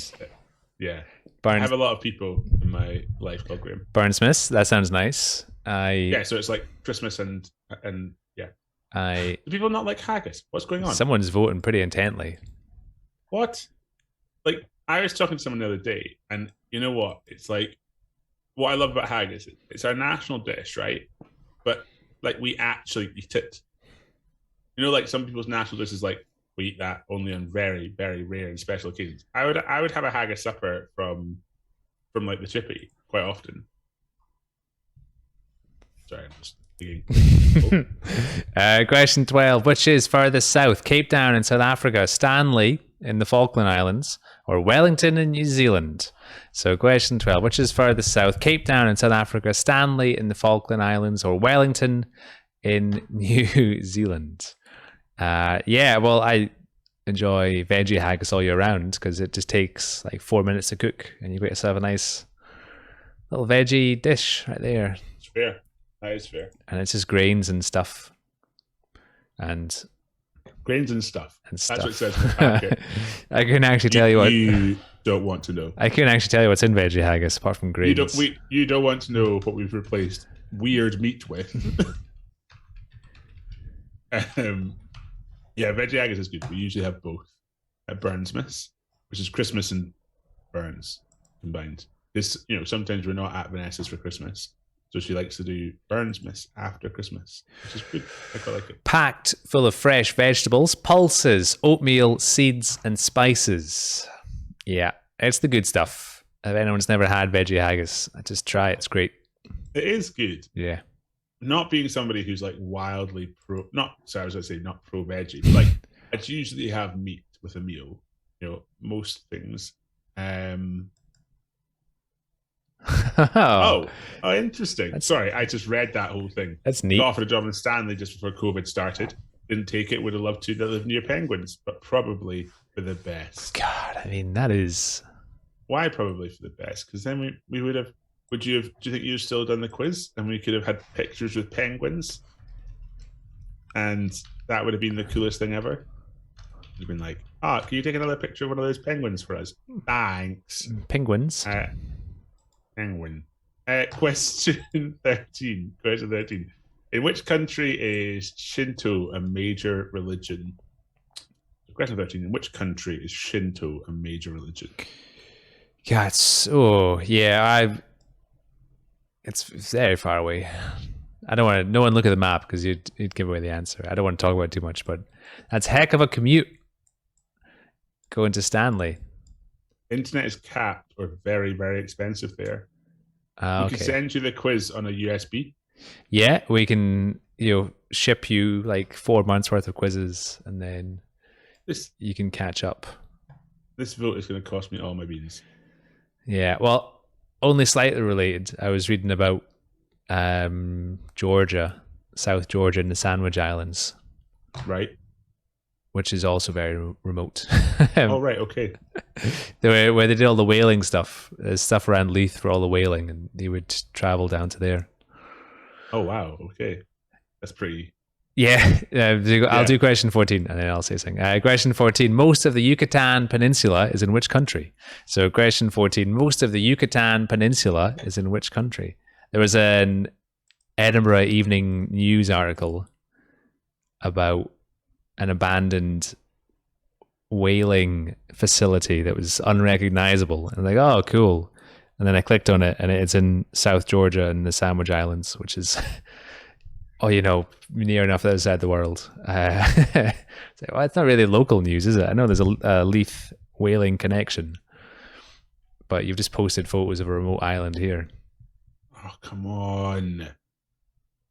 Yeah. I Burns, have a lot of people in my life called Graham. Burnsmith. That sounds nice. Yeah, so it's like Christmas and yeah. Do people not like haggis? What's going on? Someone's voting pretty intently. What? Like, I was talking to someone the other day, and you know what? It's like, what I love about haggis, it's our national dish, right? But like, we actually eat it. You know, like some people's national dish is like, we eat that only on very, very rare and special occasions. I would have a haggis supper from like the chippy quite often. Sorry, I'm just thinking. Question 12. Which is furthest south? Cape Town in South Africa, Stanley in the Falkland Islands, or Wellington in New Zealand? So question 12. Which is furthest south? Cape Town in South Africa, Stanley in the Falkland Islands, or Wellington in New Zealand? Yeah, well, I enjoy veggie haggis all year round because it just takes like 4 minutes to cook and you get yourself a nice little veggie dish right there. It's fair. That is fair. And it's just grains and stuff. And grains and stuff. That's what it says in the packet. I couldn't actually tell you what. You don't want to know. I couldn't actually tell you what's in veggie haggis apart from grains. You don't want to know what we've replaced weird meat with. Yeah, veggie haggis is good. We usually have both at Burnsmith's, which is Christmas and Burns combined. This, sometimes we're not at Vanessa's for Christmas, so she likes to do Burnsmith's after Christmas, which is good. I quite like it. Packed full of fresh vegetables, pulses, oatmeal, seeds, and spices. Yeah, it's the good stuff. If anyone's never had veggie haggis, just try it. It's great. It is good. Yeah. Not being somebody who's like wildly not pro veggie, but like I'd usually have meat with a meal, most things. Oh, interesting. Sorry, I just read that whole thing. That's neat. Got offered a job in Stanley just before COVID started. Didn't take it, would have loved to live near penguins, but probably for the best. God, I mean, that is... Why probably for the best? Because then we would have... do you think you've still done the quiz and we could have had pictures with penguins? And that would have been the coolest thing ever. You've been like, can you take another picture of one of those penguins for us? Thanks. Penguins. Penguin. Question 13. Question 13. In which country is Shinto a major religion? Question 13. In which country is Shinto a major religion? Yeah, it's very far away. I don't want to. No one look at the map because you'd give away the answer. I don't want to talk about it too much, but that's a heck of a commute going to Stanley. Internet is capped or very, very expensive there. We can send you the quiz on a USB. Yeah, we can. Ship you like 4 months worth of quizzes, and then you can catch up. This vote is going to cost me all my beans. Yeah, well, only slightly related. I was reading about Georgia, South Georgia, and the Sandwich Islands. Right. Which is also very remote. Oh, right, okay. Where they did all the whaling stuff. There's stuff around Leith for all the whaling, and they would travel down to there. Oh, wow, okay. That's pretty... Yeah, I'll do question 14 and then I'll say something. Question 14, most of the Yucatan Peninsula is in which country? So question 14, most of the Yucatan Peninsula is in which country? There was an Edinburgh Evening News article about an abandoned whaling facility that was unrecognizable. And I'm like, oh, cool. And then I clicked on it and it's in South Georgia and the Sandwich Islands, which is... near enough the other side of the world. It's not really local news, is it? I know there's a Leith whaling connection, but you've just posted photos of a remote island here. Oh, come on.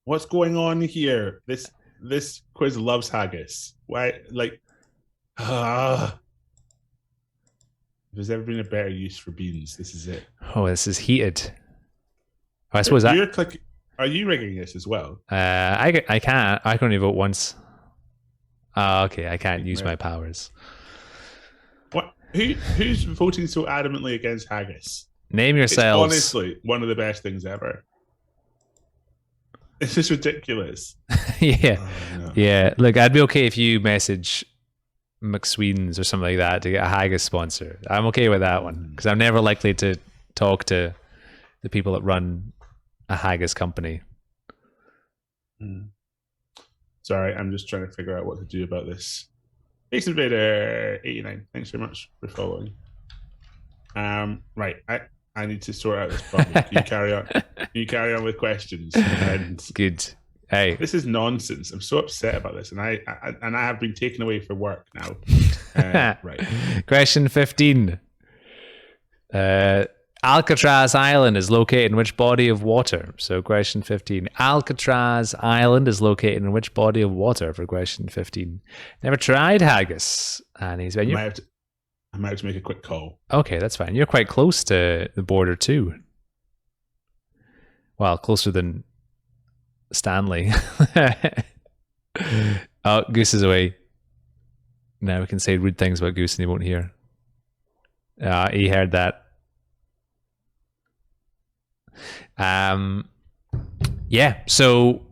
What's going on here? This quiz loves haggis. Why? Like, if there's ever been a better use for beans, this is it. Oh, this is heated. I suppose Are you rigging this as well? I can't. I can only vote once. Oh, okay. I can't use my powers. What? Who's voting so adamantly against haggis? Name yourselves. It's honestly one of the best things ever. This is ridiculous. Yeah. Oh, no. Yeah. Look, I'd be okay if you message McSween's or something like that to get a haggis sponsor. I'm okay with that one because I'm never likely to talk to the people that run a haggis company. Sorry, I'm just trying to figure out what to do about this. Space Invader 89. Thanks very much for following. Right, I need to sort out this problem. Can you carry on? Can you carry on with questions? And Good. Hey, this is nonsense. I'm so upset about this, and I have been taken away for work now. Right. Question 15. Alcatraz Island is located in which body of water? So question 15. Alcatraz Island is located in which body of water for question 15? Never tried haggis. And he's been. I might have to make a quick call. Okay, that's fine. You're quite close to the border too. Well, closer than Stanley. Oh, Goose is away. Now we can say rude things about Goose and he won't hear. He heard that. Yeah, so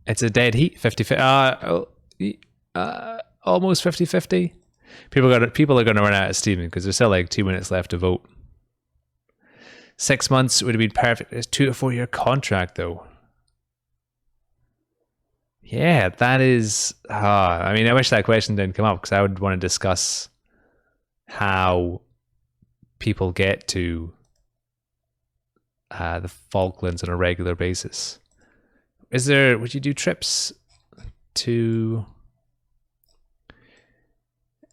it's a dead heat, 50-50. Almost 50-50. People are going to run out of steam because there's still like 2 minutes left to vote. 6 months would have been perfect. It's 2 to 4 year contract though. Yeah, that is. I mean, I wish that question didn't come up because I would want to discuss how people get to the Falklands on a regular basis. Would you do trips to?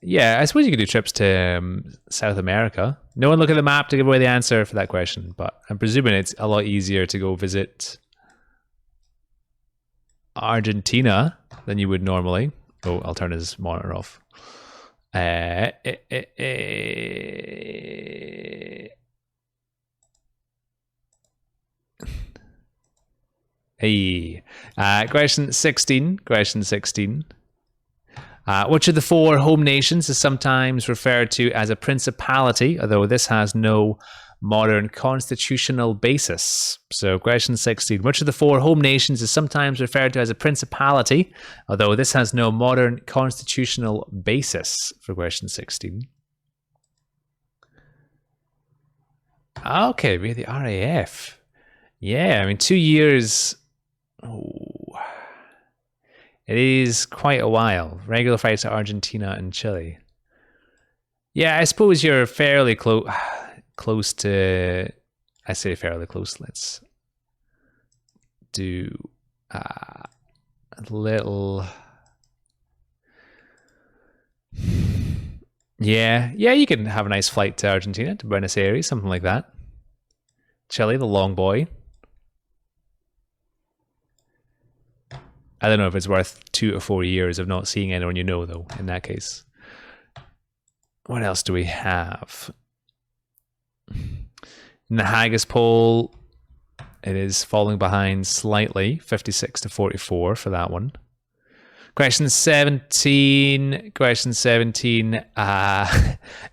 Yeah, I suppose you could do trips to South America. No one look at the map to give away the answer for that question, but I'm presuming it's a lot easier to go visit Argentina than you would normally. Oh, I'll turn his monitor off. Hey, question 16. Question 16. Which of the 4 home nations is sometimes referred to as a principality, although this has no modern constitutional basis? So question 16. Which of the 4 home nations is sometimes referred to as a principality, although this has no modern constitutional basis for question 16? Okay, we have the RAF. Yeah, I mean, 2 years... Oh... It is quite a while. Regular flights to Argentina and Chile. Yeah, I suppose you're fairly close to... I say fairly close. Let's do a little... Yeah, you can have a nice flight to Argentina, to Buenos Aires, something like that. Chile, the long boy. I don't know if it's worth 2 to 4 years of not seeing anyone you know, though, in that case. What else do we have? In the Haggis poll, it is falling behind slightly, 56 to 44 for that one. Question 17.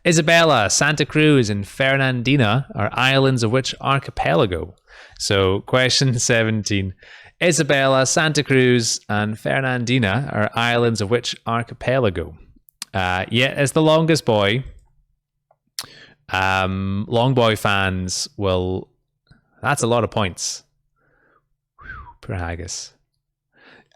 Isabella, Santa Cruz, and Fernandina are islands of which archipelago? So, question 17. Isabella, Santa Cruz, and Fernandina are islands of which archipelago? Yeah, it's the longest boy. Long boy fans will... That's a lot of points. Per haggis.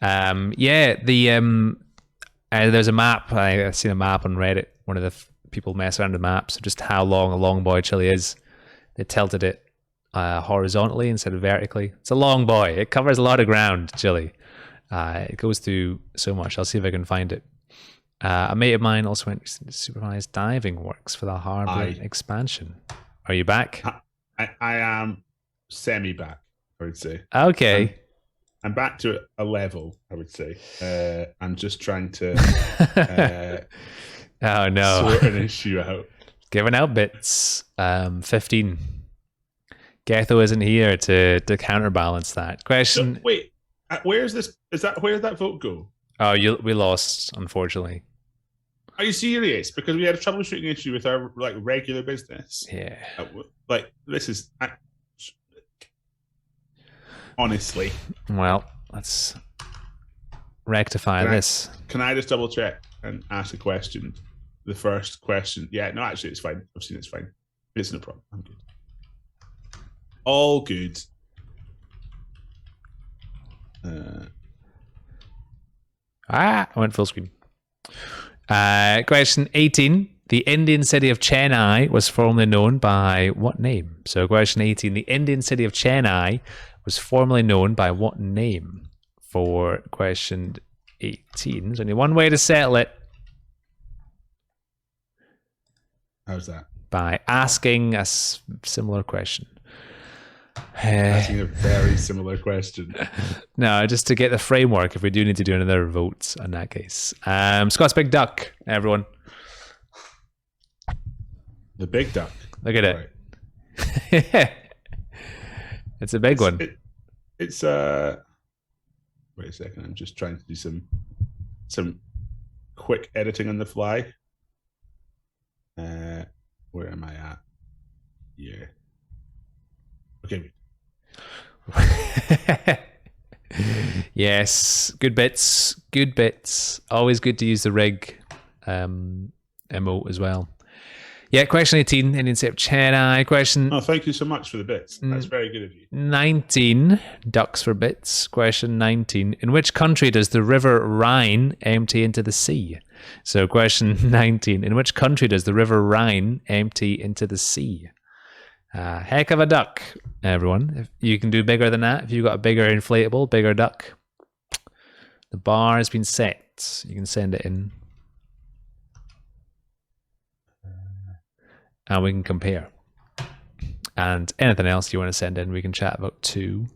Yeah, there's a map. I've seen a map on Reddit. One of the people mess around with maps, just how long a long boy Chile is. They tilted it horizontally instead of vertically. It's a long boy. It covers a lot of ground, Chile. It goes through so much. I'll see if I can find it. A mate of mine also went to supervise diving works for the harbour expansion. Are you back? I am semi-back, I would say. Okay. I'm back to a level, I would say. I'm just trying to oh no, sort an issue out. Giving out bits. 15. Getho isn't here to counterbalance that question. So, wait, where's this? Where did that vote go? Oh, we lost, unfortunately. Are you serious? Because we had a troubleshooting issue with our regular business. Yeah. This is. Honestly. Well, let's rectify this. Can I just double check and ask a question? The first question. Yeah, no, actually, it's fine. I've seen it's fine. It's no problem. I'm good. All good. I went full screen. Question 18. The Indian city of Chennai was formerly known by what name? So question 18. The Indian city of Chennai was formerly known by what name? For question 18. There's only one way to settle it. How's that? By asking a similar question. Asking a very similar question. No, just to get the framework if we do need to do another vote in that case. Scott's Big Duck, everyone. The big duck. Look at it. It's a big one. It's wait a second. I'm just trying to do some quick editing on the fly. Where am I at? Yeah. Okay. Yes, good bits. Good bits. Always good to use the rig emote as well. Yeah, question 18, Indian city of Chennai. Question. Oh, thank you so much for the bits. That's very good of you. 19, ducks for bits. Question 19. In which country does the river Rhine empty into the sea? So question 19. In which country does the river Rhine empty into the sea? Heck of a duck, everyone. If you can do bigger than that, if you've got a bigger inflatable, bigger duck, the bar has been set. You can send it in. And we can compare. And anything else you want to send in, we can chat about too.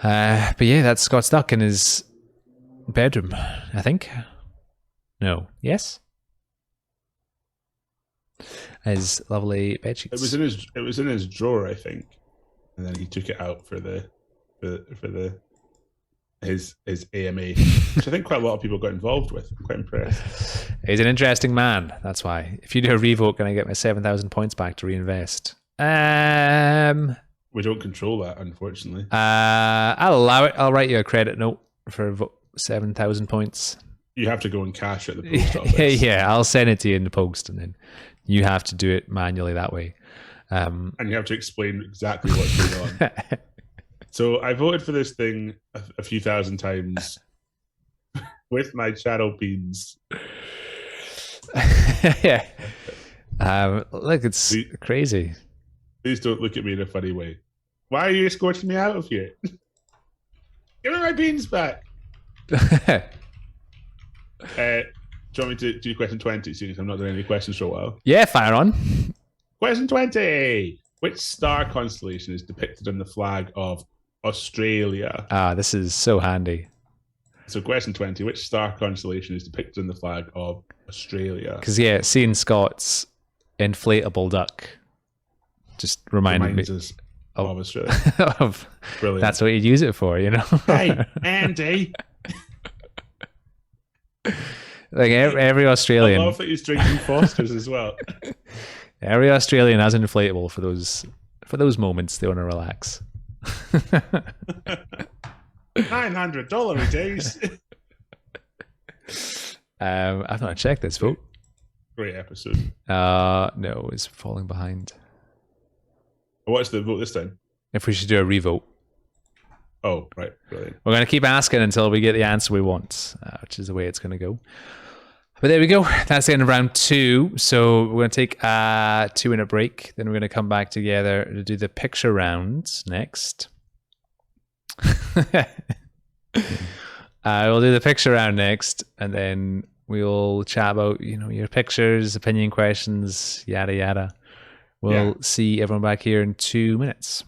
But yeah, that's Scott's duck in his bedroom, I think. No. Yes? His lovely bed sheets. It was in his drawer, I think, and then he took it out for his AMA, which I think quite a lot of people got involved with. I'm quite impressed. He's an interesting man. That's why. If you do a revote, can I get my 7,000 points back to reinvest? We don't control that, unfortunately. I'll allow it. I'll write you a credit note for 7,000 points. You have to go and cash at the post office. Yeah, I'll send it to you in the post, and then you have to do it manually that way. And you have to explain exactly what's going on. So I voted for this thing a few thousand times with my channel beans. Yeah. Look, it's crazy. Please don't look at me in a funny way. Why are you escorting me out of here? Give me my beans back. Do you want me to do question 20, seeing as I'm not doing any questions for a while? Yeah, fire on. Question 20. Which star constellation is depicted on the flag of Australia? This is so handy. So question 20. Which star constellation is depicted on the flag of Australia? Because, yeah, seeing Scott's inflatable duck just reminds us of Australia. Brilliant. That's what you'd use it for, you know? Hey, Andy. Like every Australian. I love that he's drinking Foster's as well. Every Australian has an inflatable for those moments they want to relax. $900 days. I've not checked this vote. Great episode. No, it's falling behind. What's the vote this time? If we should do a revote. Oh, right. Brilliant. We're going to keep asking until we get the answer we want, which is the way it's going to go. But there we go. That's the end of round 2. So we're going to take a 2-minute break. Then we're going to come back together to do the picture round next. We'll do the picture round next, and then we'll chat about your pictures, opinion questions, yada yada. We'll see everyone back here in 2 minutes.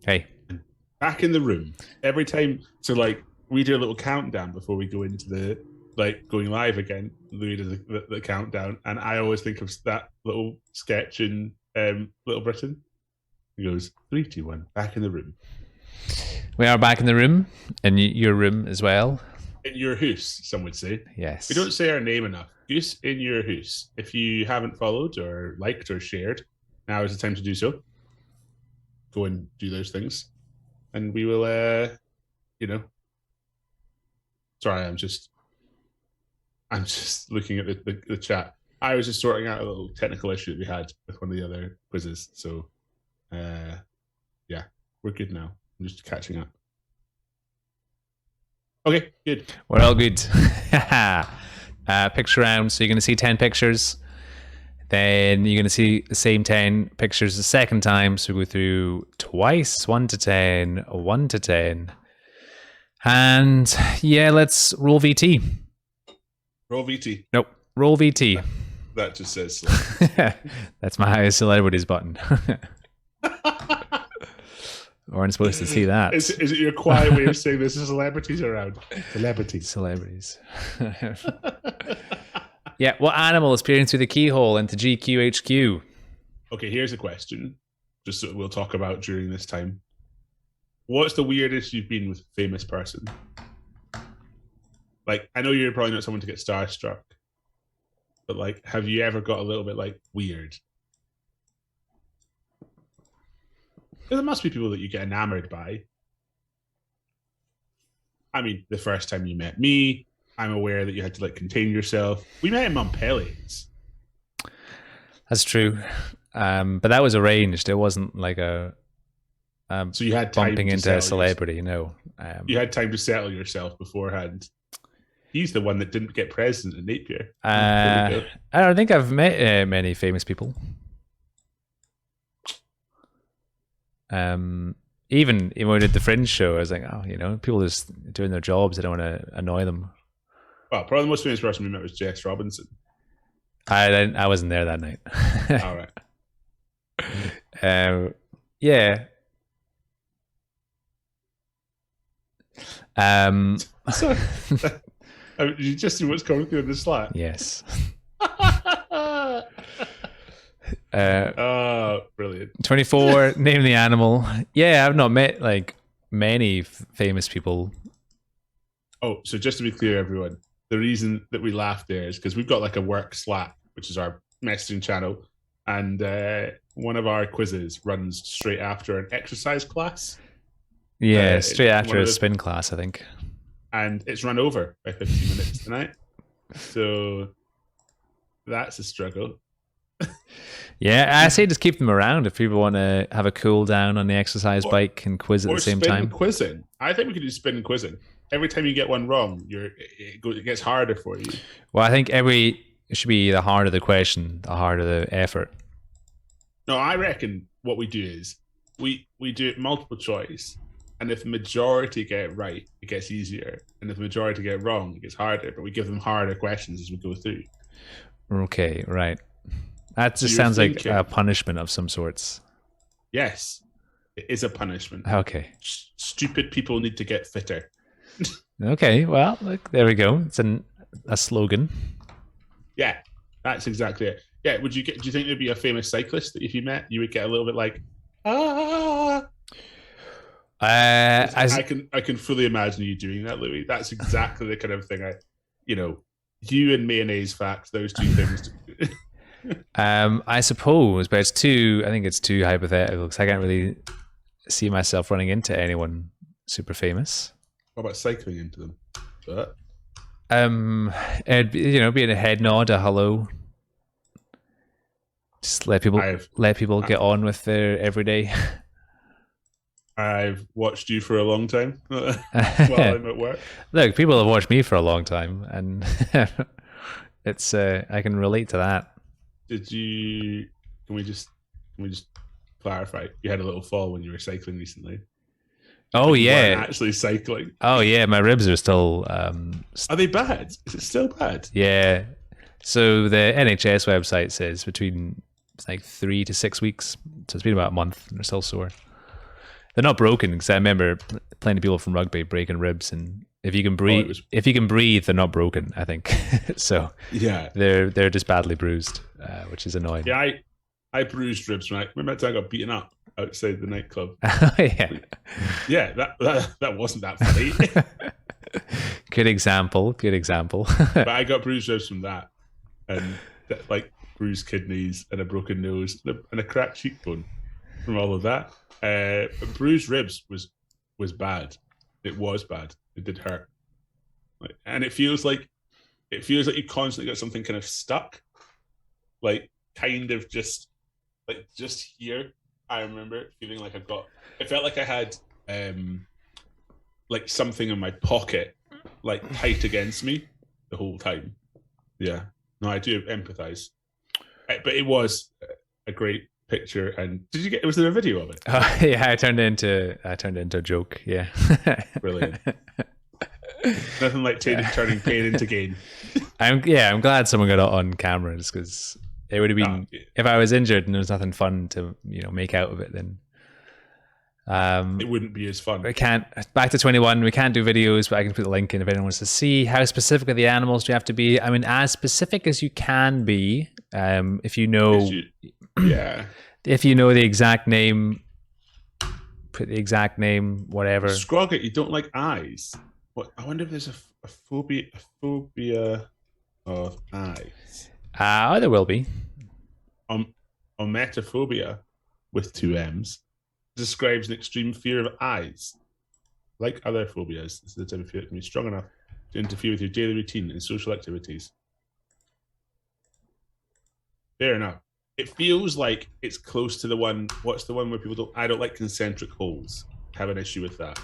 Hey. Back in the room. Every time, so like we do a little countdown before we go into the going live again. Louis does the countdown, and I always think of that little sketch in Little Britain. He goes 3, 2, 1. Back in the room. We are back in the room, in your room as well. In your hoose, some would say. Yes. We don't say our name enough. Goose in your hoose. If you haven't followed or liked or shared, now is the time to do so. Go and do those things, and we will. Sorry, I'm just looking at the chat. I was just sorting out a little technical issue that we had with one of the other quizzes. So, yeah, we're good now. I'm just catching up. Okay, good. We're all good. Picture round. So you're going to see 10 pictures. Then you're going to see the same 10 pictures the second time. So we go through twice, 1 to 10, 1 to 10. And yeah, let's roll VT. Roll VT. Nope, roll VT. That just says That's my highest celebrities button. Weren't supposed to see that. Is it your quiet way of saying there's celebrities around? Celebrities. Yeah, what animal is peering through the keyhole into GQHQ? Okay, here's a question, just that we'll talk about during this time. What's the weirdest you've been with a famous person? Like, I know you're probably not someone to get starstruck, but like, have you ever got a little bit like weird? There must be people that you get enamored by. I mean, the first time you met me, I'm aware that you had to like contain yourself. We met in Montpellier's. That's true, but that was arranged. It wasn't like a so you had time bumping to into a celebrity. No, you had time to settle yourself beforehand. He's the one that didn't get president in Napier. I don't think I've met many famous people. Even when we did the Fringe show, I was like, oh, people just doing their jobs. I don't want to annoy them. Well, probably the most famous person we met was Jess Robinson. I wasn't there that night. All right. Yeah. So, you just see what's coming through in the Slack. Yes. Brilliant. 24. Name the animal. Yeah, I've not met like many famous people. Oh, so just to be clear, everyone, the reason that we laughed there is because we've got like a work Slack, which is our messaging channel, and one of our quizzes runs straight after an exercise class. Yeah, straight after a spin class, I think. And it's run over by 15 minutes tonight. So that's a struggle. Yeah, I say just keep them around if people want to have a cool down on the exercise bike and quiz at the same time. Quizzing. I think we could do spin and quizzing. Every time you get one wrong, it gets harder for you. Well, I think it should be the harder the question, the harder the effort. No, I reckon what we do is we do it multiple choice, and if the majority get it right, it gets easier, and if the majority get it wrong, it gets harder. But we give them harder questions as we go through. Okay, right. That just sounds like a punishment of some sorts. Yes, it is a punishment. Okay. Stupid people need to get fitter. Okay, well, look, there we go. It's a slogan. Yeah, that's exactly it. Yeah, do you think there'd be a famous cyclist that if you met, you would get a little bit like, ah? I can fully imagine you doing that, Louis. That's exactly the kind of thing you and mayonnaise facts, those two things. I suppose, but it's too. I think it's too hypothetical because I can't really see myself running into anyone super famous. What about cycling into them? But It'd be, being a head nod, a hello. Just let people get on with their everyday. I've watched you for a long time while I'm at work. Look, people have watched me for a long time, and it's I can relate to that. Did you? Can we just clarify? You had a little fall when you were cycling recently. Oh yeah, actually cycling. Oh yeah, my ribs are still. Are they bad? Is it still bad? Yeah. So the NHS website says between like 3 to 6 weeks. So it's been about a month, and they're still sore. They're not broken because I remember plenty of people from rugby breaking ribs, and if you can breathe, they're not broken. I think so. Yeah, they're just badly bruised, which is annoying. Yeah, I bruised ribs when I remember that time I got beaten up outside the nightclub. Yeah, that wasn't that funny. Good example. But I got bruised ribs from that, and like bruised kidneys and a broken nose and a cracked cheekbone from all of that. But bruised ribs was bad. It was bad. It did hurt, and it feels like you constantly got something kind of stuck, like kind of just here. I remember feeling like it felt like I had like something in my pocket, like tight against me the whole time. Yeah, no, I do empathize, but it was a great picture. And was there a video of it? Yeah, I turned it into a joke. Yeah. Brilliant. Nothing like turning pain into gain. I'm glad someone got it on camera, just because it would have been if I was injured and there was nothing fun to make out of it, then it wouldn't be as fun. We can't. Back to 21. We can't do videos, but I can put the link in if anyone wants to see. How specific are the animals do you have to be? I mean, as specific as you can be. If you know, yeah. If you know the exact name, put the exact name. Whatever. Scroggett, you don't like eyes. What? I wonder if there's a phobia of eyes. There will be. Ometophobia with 2 M's describes an extreme fear of eyes. Like other phobias, this is the type of fear that can be strong enough to interfere with your daily routine and social activities. Fair enough. It feels like it's close to the one. What's the one where people I don't like concentric holes. Have an issue with that.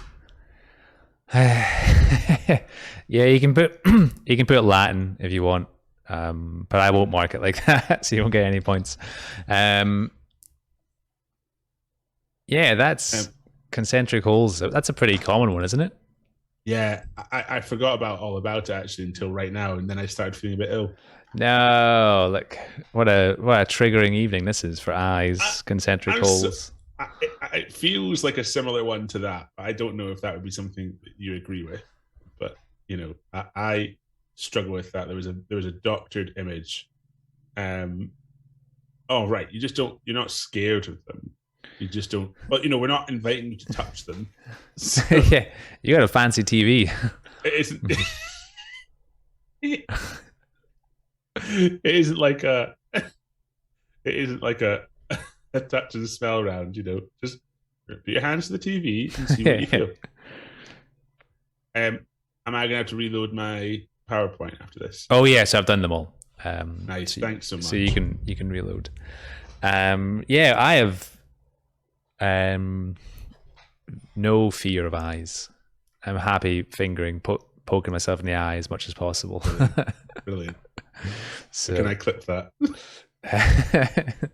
Yeah, you can put Latin if you want, but I won't mark it like that, so you won't get any points. Yeah, that's concentric holes. That's a pretty common one, isn't it? Yeah, I forgot all about it actually until right now, and then I started feeling a bit ill. No, look, what a triggering evening this is for eyes. Concentric holes. It feels like a similar one to that. I don't know if that would be something that you agree with, but I struggle with that. There was a doctored image. Oh right, you're not scared of them. You just don't. But we're not inviting you to touch them. So, yeah, you got a fancy TV. It isn't. It isn't like a. It isn't like a touch and smell round. Just put your hands to the TV and see what you feel. Am I gonna have to reload my PowerPoint after this? Oh yes, I've done them all. Nice, thanks so much. So you can reload. Yeah, I have no fear of eyes. I'm happy fingering, poking myself in the eye as much as possible. Brilliant. So can I clip that?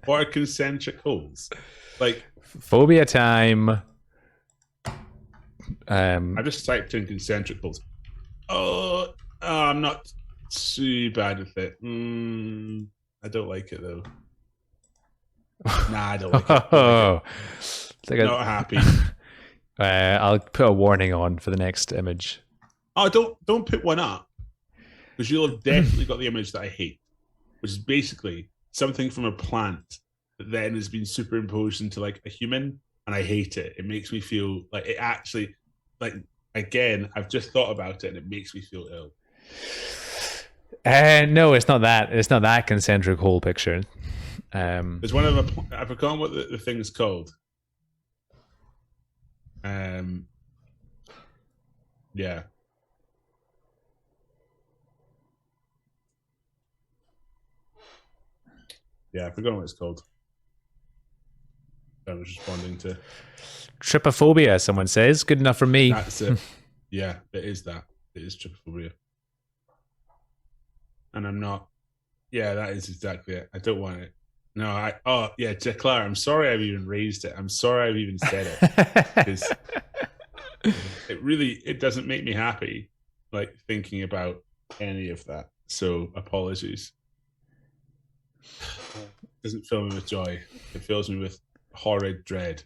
What are concentric holes? Like phobia time. I just typed in concentric holes. Oh, I'm not too bad with it. I don't like it though. Nah, I don't like it. Not happy. I'll put a warning on for the next image. Oh, don't put one up, because you'll have definitely got the image that I hate, which is basically something from a plant that then has been superimposed into like a human, and I hate it. It makes me feel like it actually, like, again, I've just thought about it and it makes me feel ill. No, it's not that. It's not that concentric hole picture. There's one of them. I've forgotten what the thing is called. Yeah. Yeah, I've forgotten what it's called. I was responding to Trypophobia, someone says. Good enough for me. That's it. Yeah, it is that. It is trypophobia. And I'm not. Yeah, that is exactly it. I don't want it. No, Declare, I'm sorry I've even raised it. I'm sorry I've even said it. Because it doesn't make me happy, like, thinking about any of that. So, apologies. It doesn't fill me with joy. It fills me with horrid dread.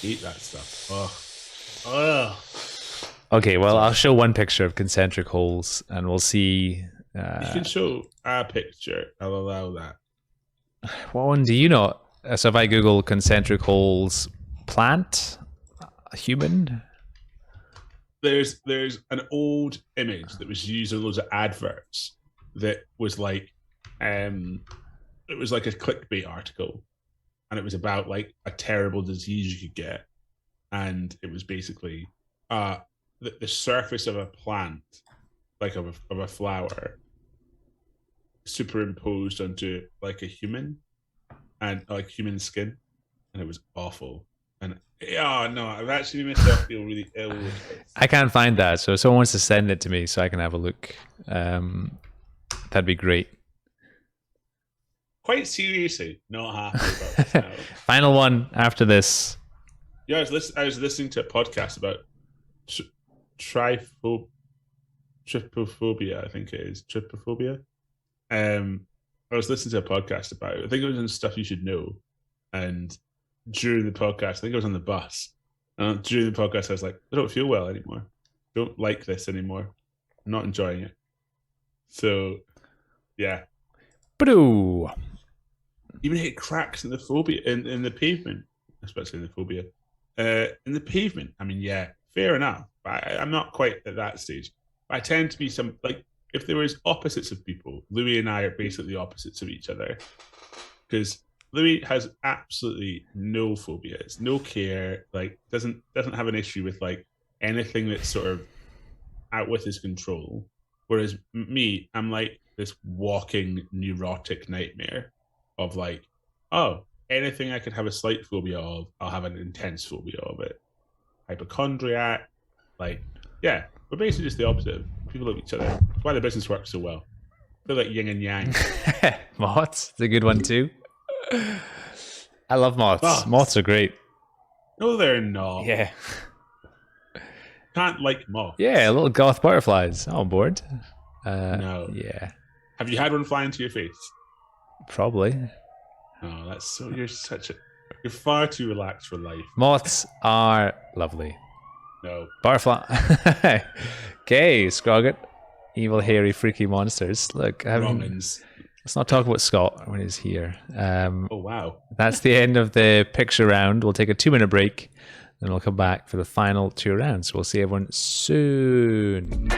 Eat that stuff. Oh. Okay, well, I'll show one picture of concentric holes, and we'll see. You can show a picture. I'll allow that. What one do you know? So if I Google concentric holes plant, human. There's an old image that was used in loads of adverts that was like, it was like a clickbait article, and it was about like a terrible disease you could get, and it was basically the surface of a plant, like of a flower, superimposed onto like a human, and like human skin, and it was awful. And no, I've actually made myself feel really ill with it. I can't find that, so if someone wants to send it to me so I can have a look, that'd be great. Quite seriously, not happy about this now. Final one after this. Yeah, I was listening to a podcast about trypophobia. I think it is trypophobia. I was listening to a podcast about it. I think it was on Stuff You Should Know. And during the podcast, I think I was on the bus. And during the podcast, I was like, I don't feel well anymore. Don't like this anymore. I'm not enjoying it. So, yeah. Boo. Even hit cracks in the phobia in the pavement, especially in the phobia. In the pavement, I mean, yeah, fair enough. I'm not quite at that stage. I tend to be if there was opposites of people, Louis and I are basically opposites of each other. Because Louis has absolutely no phobias, no care, like doesn't have an issue with like anything that's sort of out with his control. Whereas me, I'm like this walking neurotic nightmare of like, anything I could have a slight phobia of, I'll have an intense phobia of it. Hypochondriac, like, yeah, we're basically just the opposite. People love each other. That's why the business works so well. They're like yin and yang. Moths, it's a good one too. I love moths. Moths are great. No, they're not. Yeah. Can't like moths. Yeah, little goth butterflies. I'm on board. No. Yeah. Have you had one fly into your face? Probably. Oh, that's so. You're far too relaxed for life. Moths are lovely. No. Butterfly. Okay, Scroggett. Evil, hairy, freaky monsters. Look, Romans. Let's not talk about Scott when he's here. Oh, wow. That's the end of the picture round. We'll take a 2-minute break, then we'll come back for the final 2 rounds. We'll see everyone soon.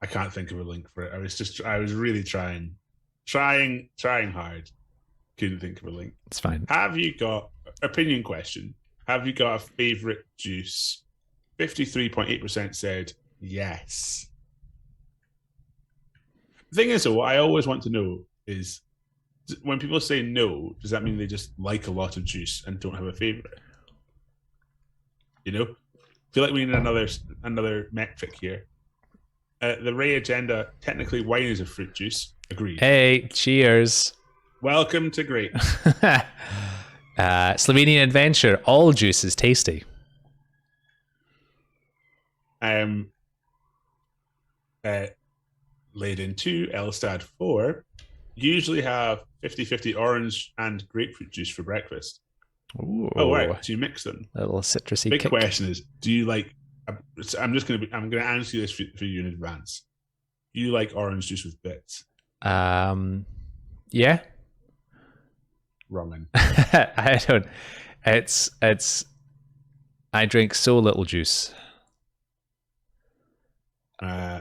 I can't think of a link for it. I was really trying hard. Couldn't think of a link. It's fine. Have you got opinion question? Have you got a favorite juice? 53.8% said yes. The thing is, though, what I always want to know is when people say no, does that mean they just like a lot of juice and don't have a favorite? You know, I feel like we need another metric here. The Ray agenda, technically wine is a fruit juice. Agreed. Hey, cheers. Welcome to grapes. Slovenian Adventure, all juice is tasty. Leyden 2, Elstad 4, usually have 50-50 orange and grapefruit juice for breakfast. Ooh. Oh, right. So you mix them. A little citrusy Big kick. question is, do you like... I'm going to answer this for you in advance. Do you like orange juice with bits? Yeah. Wrongin. I don't. It's. I drink so little juice.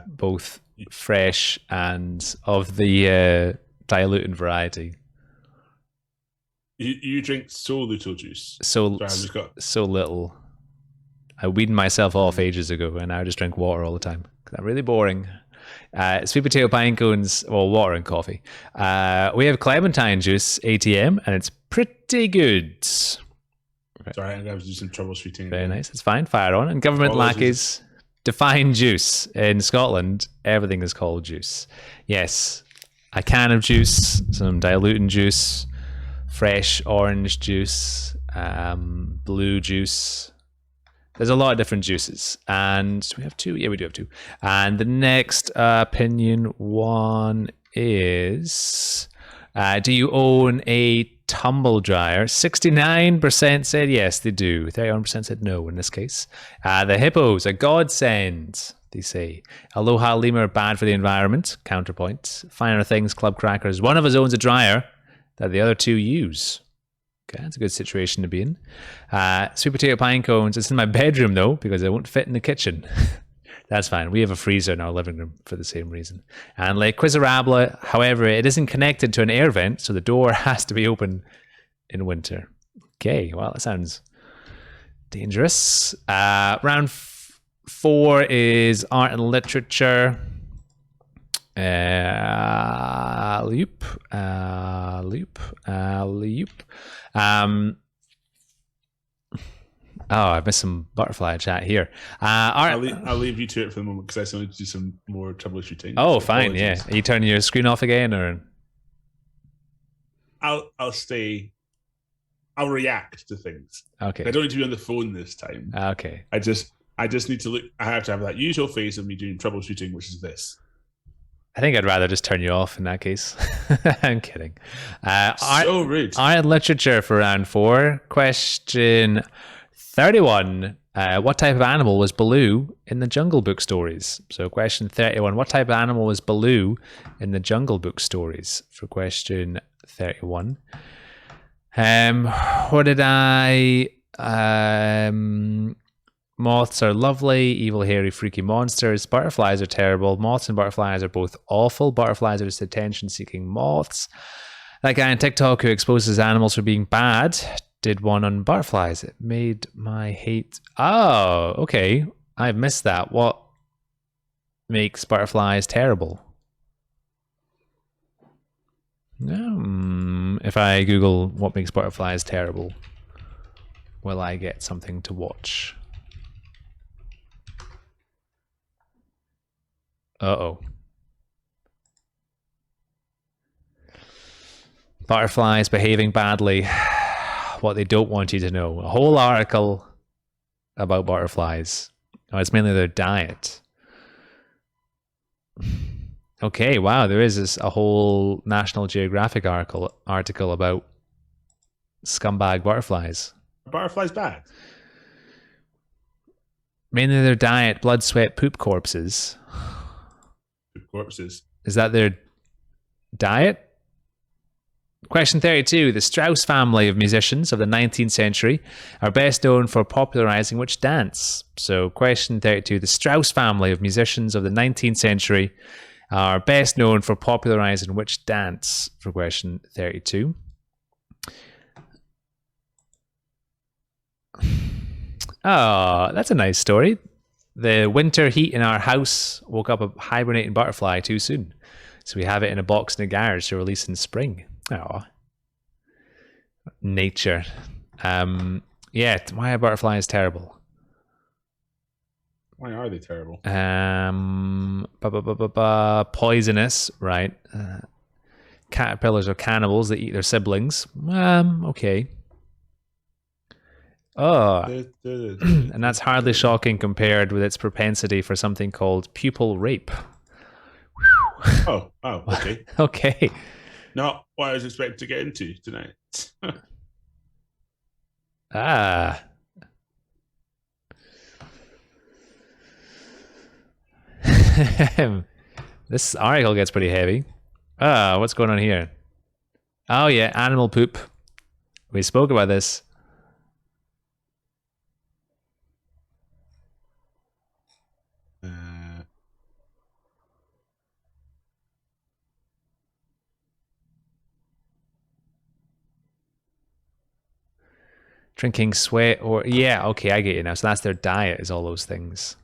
Both fresh and of the diluted variety. You drink so little juice. So little. I weaned myself off ages ago, and now I just drink water all the time. I'm really boring. Sweet potato pine cones, well, water and coffee. We have clementine juice, ATM, and it's pretty good. Sorry, I'm going to do some troubleshooting. Very nice. It's fine. Fire on. And government lackeys, define juice. In Scotland, everything is called juice. Yes, a can of juice, some diluting juice, fresh orange juice, blue juice. There's a lot of different juices. And we have two? Yeah, we do have two. And the next opinion one is, do you own a tumble dryer? 69% said yes, they do. 31% said no in this case. The hippos, a godsend, they say. Aloha lemur, bad for the environment. Counterpoint. Finer things, club crackers. One of us owns a dryer that the other two use. Okay, that's a good situation to be in. Sweet potato pine cones. It's in my bedroom, though, because they won't fit in the kitchen. That's fine. We have a freezer in our living room for the same reason. And like Quizarabla, however, it isn't connected to an air vent, so the door has to be open in winter. Okay, well, that sounds dangerous. Round 4 is art and literature. Loop. I missed some butterfly chat here. I'll leave you to it for the moment because I still need to do some more troubleshooting. Oh, so fine. Apologies. Yeah. Are you turning your screen off again, or? I'll stay. I'll react to things. Okay. I don't need to be on the phone this time. Okay. I just need to look. I have to have that usual phase of me doing troubleshooting, which is this. I think I'd rather just turn you off in that case. I'm kidding. So rude. Art and literature for round 4. Question 31. What type of animal was Baloo in the Jungle Book stories? So question 31. What type of animal was Baloo in the Jungle Book stories? For question 31. What did I... Moths are lovely, evil, hairy, freaky monsters. Butterflies are terrible. Moths and butterflies are both awful. Butterflies are just attention-seeking moths. That guy on TikTok who exposes animals for being bad did one on butterflies. It made my hate... Oh, okay. I've missed that. What makes butterflies terrible? If I Google what makes butterflies terrible, will I get something to watch? Uh-oh. Butterflies behaving badly. What they don't want you to know. A whole article about butterflies. Oh, it's mainly their diet. Okay, wow, there is a whole National Geographic article about scumbag butterflies. Are butterflies bad? Mainly their diet, blood, sweat, poop corpses. Corpses. Is that their diet? Question 32. The Strauss family of musicians of the 19th century are best known for popularizing which dance? So, question 32. The Strauss family of musicians of the 19th century are best known for popularizing which dance? For question 32. Oh, that's a nice story. The winter heat in our house woke up a hibernating butterfly too soon. So we have it in a box in the garage to release in spring. Oh, nature. Yeah, why a butterfly is terrible. Why are they terrible? Poisonous, right? Caterpillars are cannibals that eat their siblings. Okay. Oh, and that's hardly shocking compared with its propensity for something called pupil rape. Oh, okay. Okay. Not what I was expecting to get into tonight. This article gets pretty heavy. What's going on here? Oh yeah, animal poop. We spoke about this. Drinking sweat or yeah, okay, I get you now. So that's their diet, is all those things.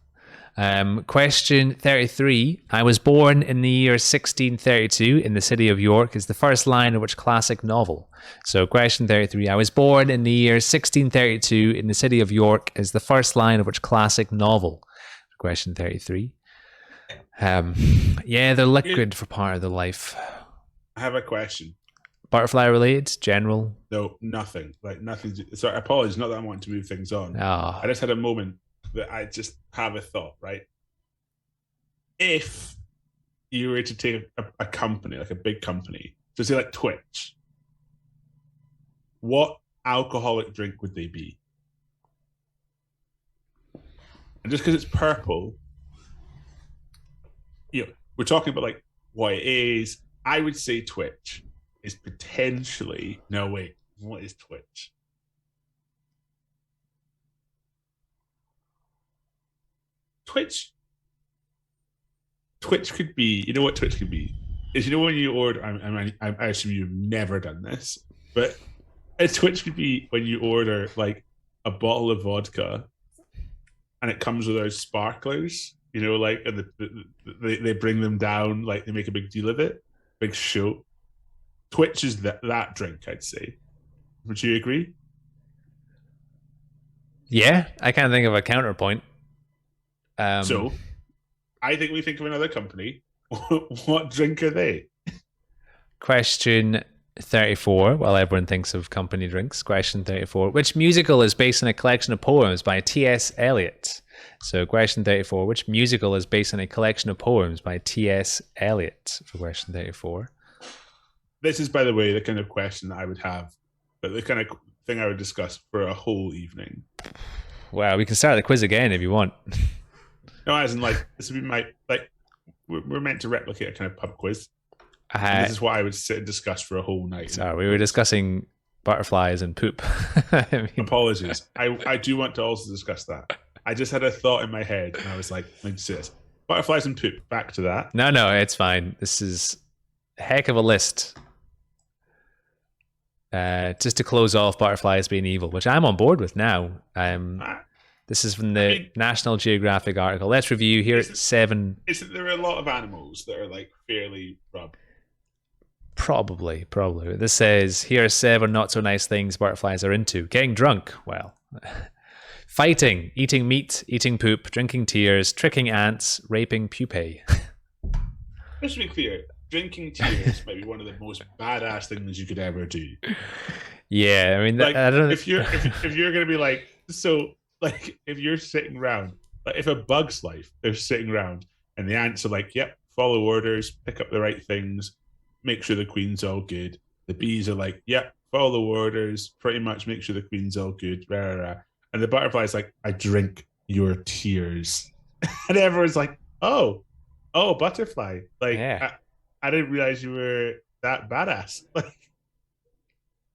Question 33. I was born in the year 1632 in the city of York is the first line of which classic novel? So question 33. I was born in the year 1632 in the city of York is the first line of which classic novel? Question 33. Yeah, they're liquid for part of their life. I have a question. Butterfly related? General? No, nothing. Like nothing. Sorry, apologies. Not that I want to move things on. Oh. I just had a moment that I just have a thought, right? If you were to take a company, like a big company, so say like Twitch, what alcoholic drink would they be? And just because it's purple, we're talking about like what it is. I would say Twitch is potentially no wait. What is Twitch? Twitch could be. You know what Twitch could be is when you order. I assume you've never done this, but a Twitch could be when you order like a bottle of vodka, and it comes with those sparklers. Like and they bring them down, like they make a big deal of it, big show. Twitch is that drink, I'd say. Would you agree? Yeah, I can't think of a counterpoint. So, I think we think of another company. What drink are they? Question 34. While everyone thinks of company drinks, question 34. Which musical is based on a collection of poems by T.S. Eliot? So, question 34. Which musical is based on a collection of poems by T.S. Eliot? For question 34. This is, by the way, the kind of question that I would have, but the kind of thing I would discuss for a whole evening. Well, we can start the quiz again if you want. No, as in like this would be my like we're meant to replicate a kind of pub quiz. This is what I would sit and discuss for a whole night. Sorry, we were discussing butterflies and poop. Apologies. I do want to also discuss that. I just had a thought in my head and I was like, let me see this. Butterflies and poop. Back to that. No, it's fine. This is a heck of a list. Just to close off butterflies being evil, which I'm on board with now. This is from the National Geographic article. Let's review here. 7. Isn't there a lot of animals that are like fairly rub? Probably. This says here are 7 not so nice things butterflies are into: getting drunk, well, fighting, eating meat, eating poop, drinking tears, tricking ants, raping pupae. Just to be clear, drinking tears might be one of the most badass things you could ever do. Yeah, I mean, like, I don't. If you're gonna be like, so like if you're sitting around, like if a bug's life, they're sitting around and the ants are like, yep, follow orders, pick up the right things, make sure the queen's all good. The bees are like, yep, follow orders, pretty much make sure the queen's all good. Rah, rah, rah. And the butterfly's like, I drink your tears, and everyone's like, oh, butterfly, like. Yeah. I didn't realize you were that badass. Like,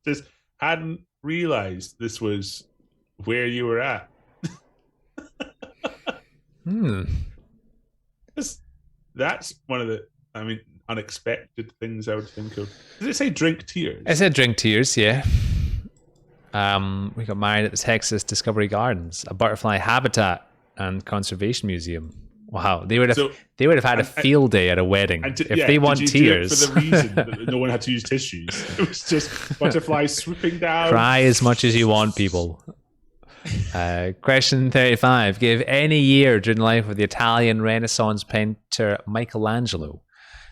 Just hadn't realized this was where you were at. That's one of the, unexpected things I would think of. Did it say drink tears? I said drink tears, yeah. We got married at the Texas Discovery Gardens, a butterfly habitat and conservation museum. Wow, they would have had a field day at a wedding if they want tears. For the reason that no one had to use tissues, it was just butterflies swooping down. Cry as much as you want, people. Question 35. Give any year during the life of the Italian Renaissance painter Michelangelo.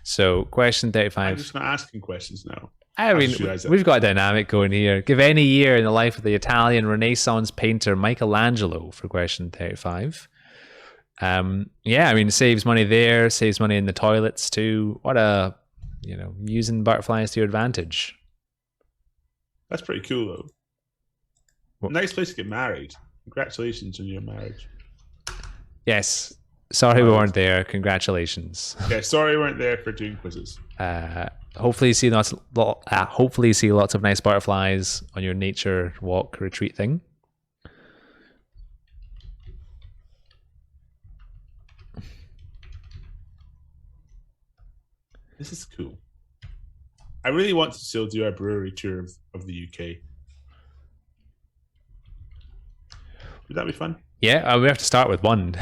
So, question 35. I'm just not asking questions now. I mean, we've got a dynamic going here. Give any year in the life of the Italian Renaissance painter Michelangelo for question 35. Saves money there, saves money in the toilets too. What a, using butterflies to your advantage. That's pretty cool though. Nice place to get married. Congratulations on your marriage. Yes. Sorry we weren't there. Congratulations. Yeah, sorry we weren't there for doing quizzes. Hopefully you see lots of nice butterflies on your nature walk retreat thing. This is cool. I really want to still do our brewery tour of the UK. Would that be fun? Yeah, we have to start with one.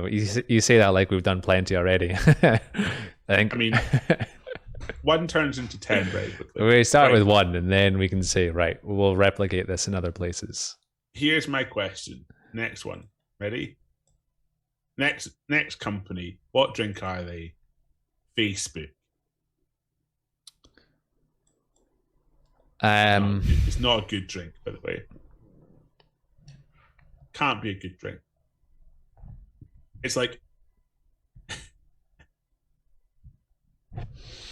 You say that like we've done plenty already. One turns into 10 very quickly. We start with one, and then we can say, right, we'll replicate this in other places. Here's my question. Next one. Ready? Next company. What drink are they? Facebook. It's not a good drink, by the way. Can't be a good drink. It's like,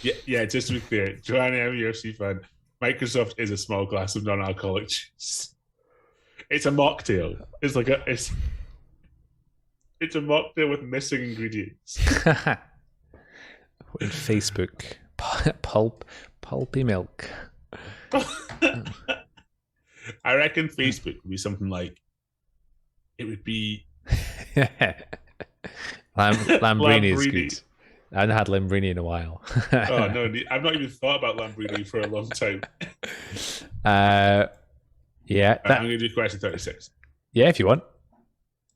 yeah. Just to be clear, Joanne, I'm a UFC fan. Microsoft is a small glass of non-alcoholic juice. It's a mocktail. It's a mocktail with missing ingredients. With Facebook, pulpy milk. I reckon Facebook would be something like. It would be Lambrini is good. I haven't had Lambrini in a while. Oh no, I've not even thought about Lambrini for a long time. Yeah, I'm going to do question 36. Yeah, if you want.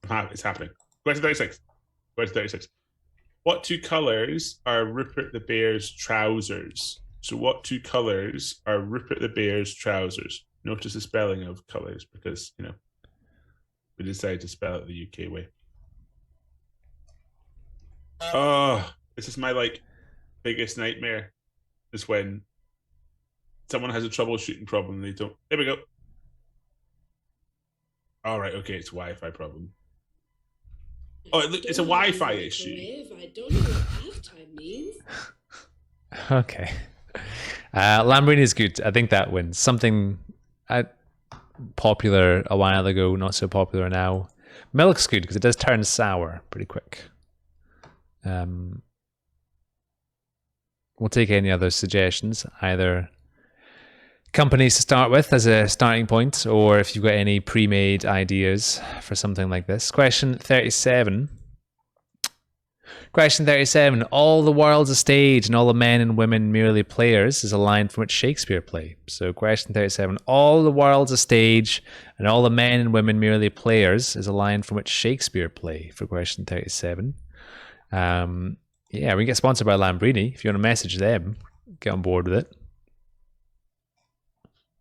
It's happening. Question 36. Question 36. What two colours are Rupert the Bear's trousers? So, what two colours are Rupert the Bear's trousers? Notice the spelling of colours because we decided to spell it the UK way. Oh, this is my biggest nightmare. Is when someone has a troubleshooting problem and they don't. There we go. All right, okay, it's a Wi-Fi problem. Oh, it's a Wi-Fi issue. I don't know what halftime means. Okay. Lambrini is good. I think that wins. Something popular a while ago, not so popular now. Milk's good because it does turn sour pretty quick. We'll take any other suggestions, either companies to start with as a starting point, or if you've got any pre-made ideas for something like this. Question 37. Question 37. All the world's a stage and all the men and women merely players is a line from which Shakespeare play. So question 37. All the world's a stage and all the men and women merely players is a line from which Shakespeare play for question 37. We get sponsored by Lambrini. If you want to message them, get on board with it.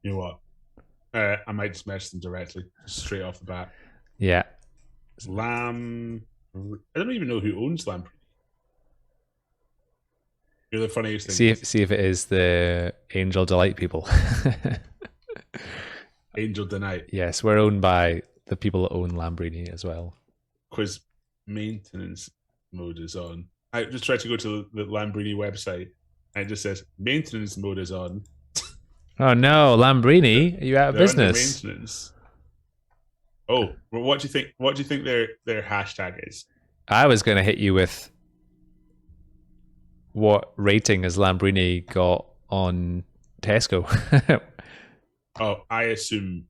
You know what? I might just message them directly, straight off the bat. Yeah. I don't even know who owns Lambrini. You're the funniest thing. See if it is the Angel Delight people. Angel Delight. Yes, we're owned by the people that own Lambrini as well. Quiz maintenance mode is on. I just tried to go to the Lambrini website and it just says maintenance mode is on. Oh no, Lambrini, are you out of business? Maintenance. Oh, well, what do you think? What do you think their hashtag is? I was going to hit you with what rating has Lambrini got on Tesco? Oh, I assume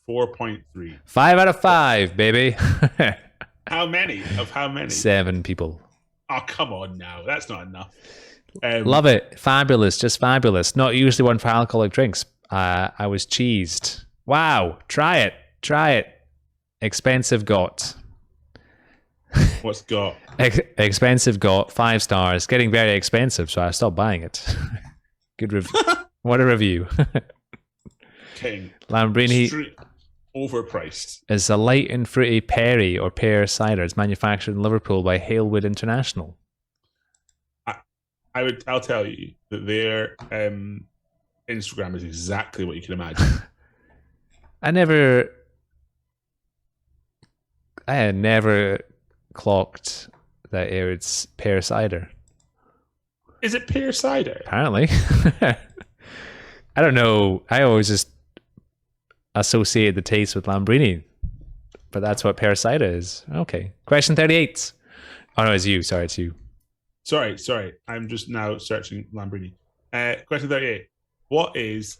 4.3. 5 out of 5, baby. How many? Of how many? 7 people. Oh, come on now. That's not enough. Love it. Fabulous. Just fabulous. Not usually one for alcoholic drinks. I was cheesed. Wow. Try it. Try it. Expensive got. What's got? Expensive got 5 stars. Getting very expensive, so I stopped buying it. Good review. What a review. King. Lambrini Overpriced. is a light and fruity perry or pear cider. It's manufactured in Liverpool by Halewood International. I'll tell you that their Instagram is exactly what you can imagine. I had never clocked that it's pear cider. Is it pear cider? Apparently. I don't know. I always just associate the taste with Lambrini, but that's what pear cider is. Okay. Question 38. Oh no, it's you. Sorry, it's you. Sorry. I'm just now searching Lambrini. Question 38. What is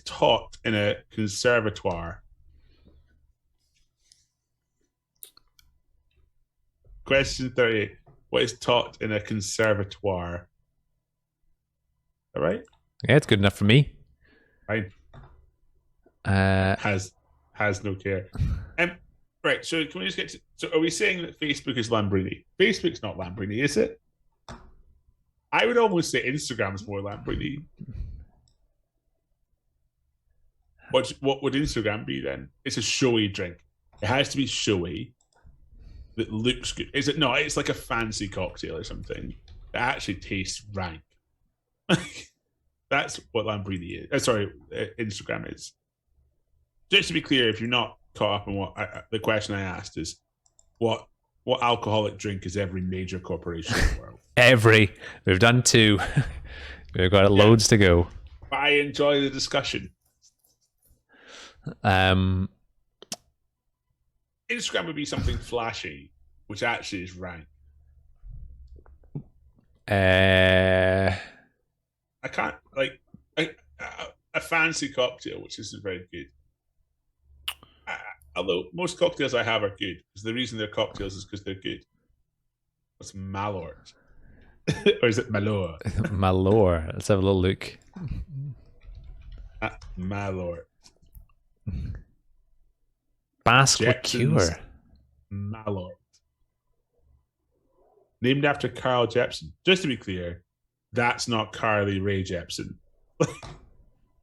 taught in a conservatoire? Question 38. What is taught in a conservatoire? All right? Yeah, it's good enough for me. Fine. Has no care. Right, so can we just get to... So are we saying that Facebook is Lambrini? Facebook's not Lambrini, is it? I would almost say Instagram's more Lambrini. What would Instagram be then? It's a showy drink. It has to be showy. That looks good. Is it? No, it's like a fancy cocktail or something. It actually tastes rank. That's what Lambrini is. Instagram is. Just to be clear, if you're not caught up on what the question I asked is, what alcoholic drink is every major corporation in the world? We've done 2. We've got loads to go. I enjoy the discussion. Instagram would be something flashy, which actually is rank. Uh, I can't like a fancy cocktail, which isn't very good. Although most cocktails I have are good, because the reason they're cocktails is because they're good. What's Malort? Or is it Malor? Malor. Let's have a little look. Malort. Basque Jepson's liqueur. Malort. Named after Carl Jepsen. Just to be clear, that's not Carly Rae Jepsen.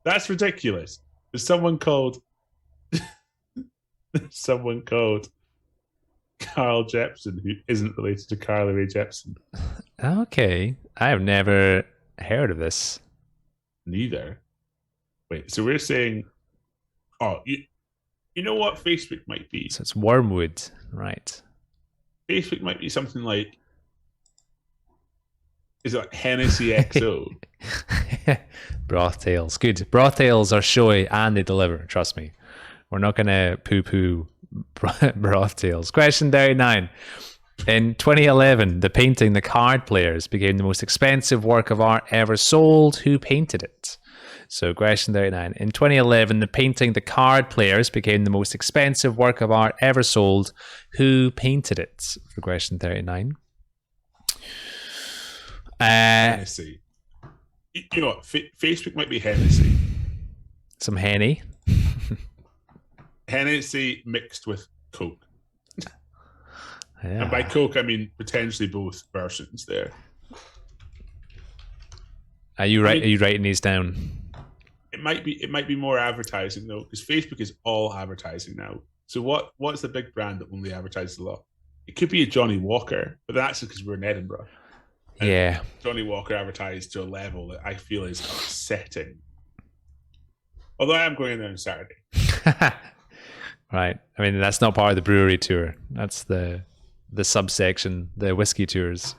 That's ridiculous. There's someone called Carl Jepsen who isn't related to Carly Rae Jepsen. Okay. I have never heard of this. Neither. Wait, so we're saying, you know what Facebook might be? So it's Wormwood, right? Facebook might be something like, is it like Hennessy XO? Broth tails. Good. Broth tails are showy and they deliver. Trust me. We're not going to poo-poo broth tails. Question 39. In 2011, the painting The Card Players became the most expensive work of art ever sold. Who painted it? So question 39. In 2011, the painting The Card Players became the most expensive work of art ever sold. Who painted it? For question 39. Hennessy. You know what? Facebook might be Hennessy. Some Henny. Hennessy mixed with Coke. Yeah. And by Coke, I mean potentially both versions there. Are you writing these down? It might be more advertising though, because Facebook is all advertising now. So what's the big brand that only advertises a lot? It could be a Johnny Walker, but that's because we're in Edinburgh. And yeah. Johnny Walker advertised to a level that I feel is upsetting. Although I am going in there on Saturday. Right. I mean, that's not part of the brewery tour. That's the subsection, the whiskey tours.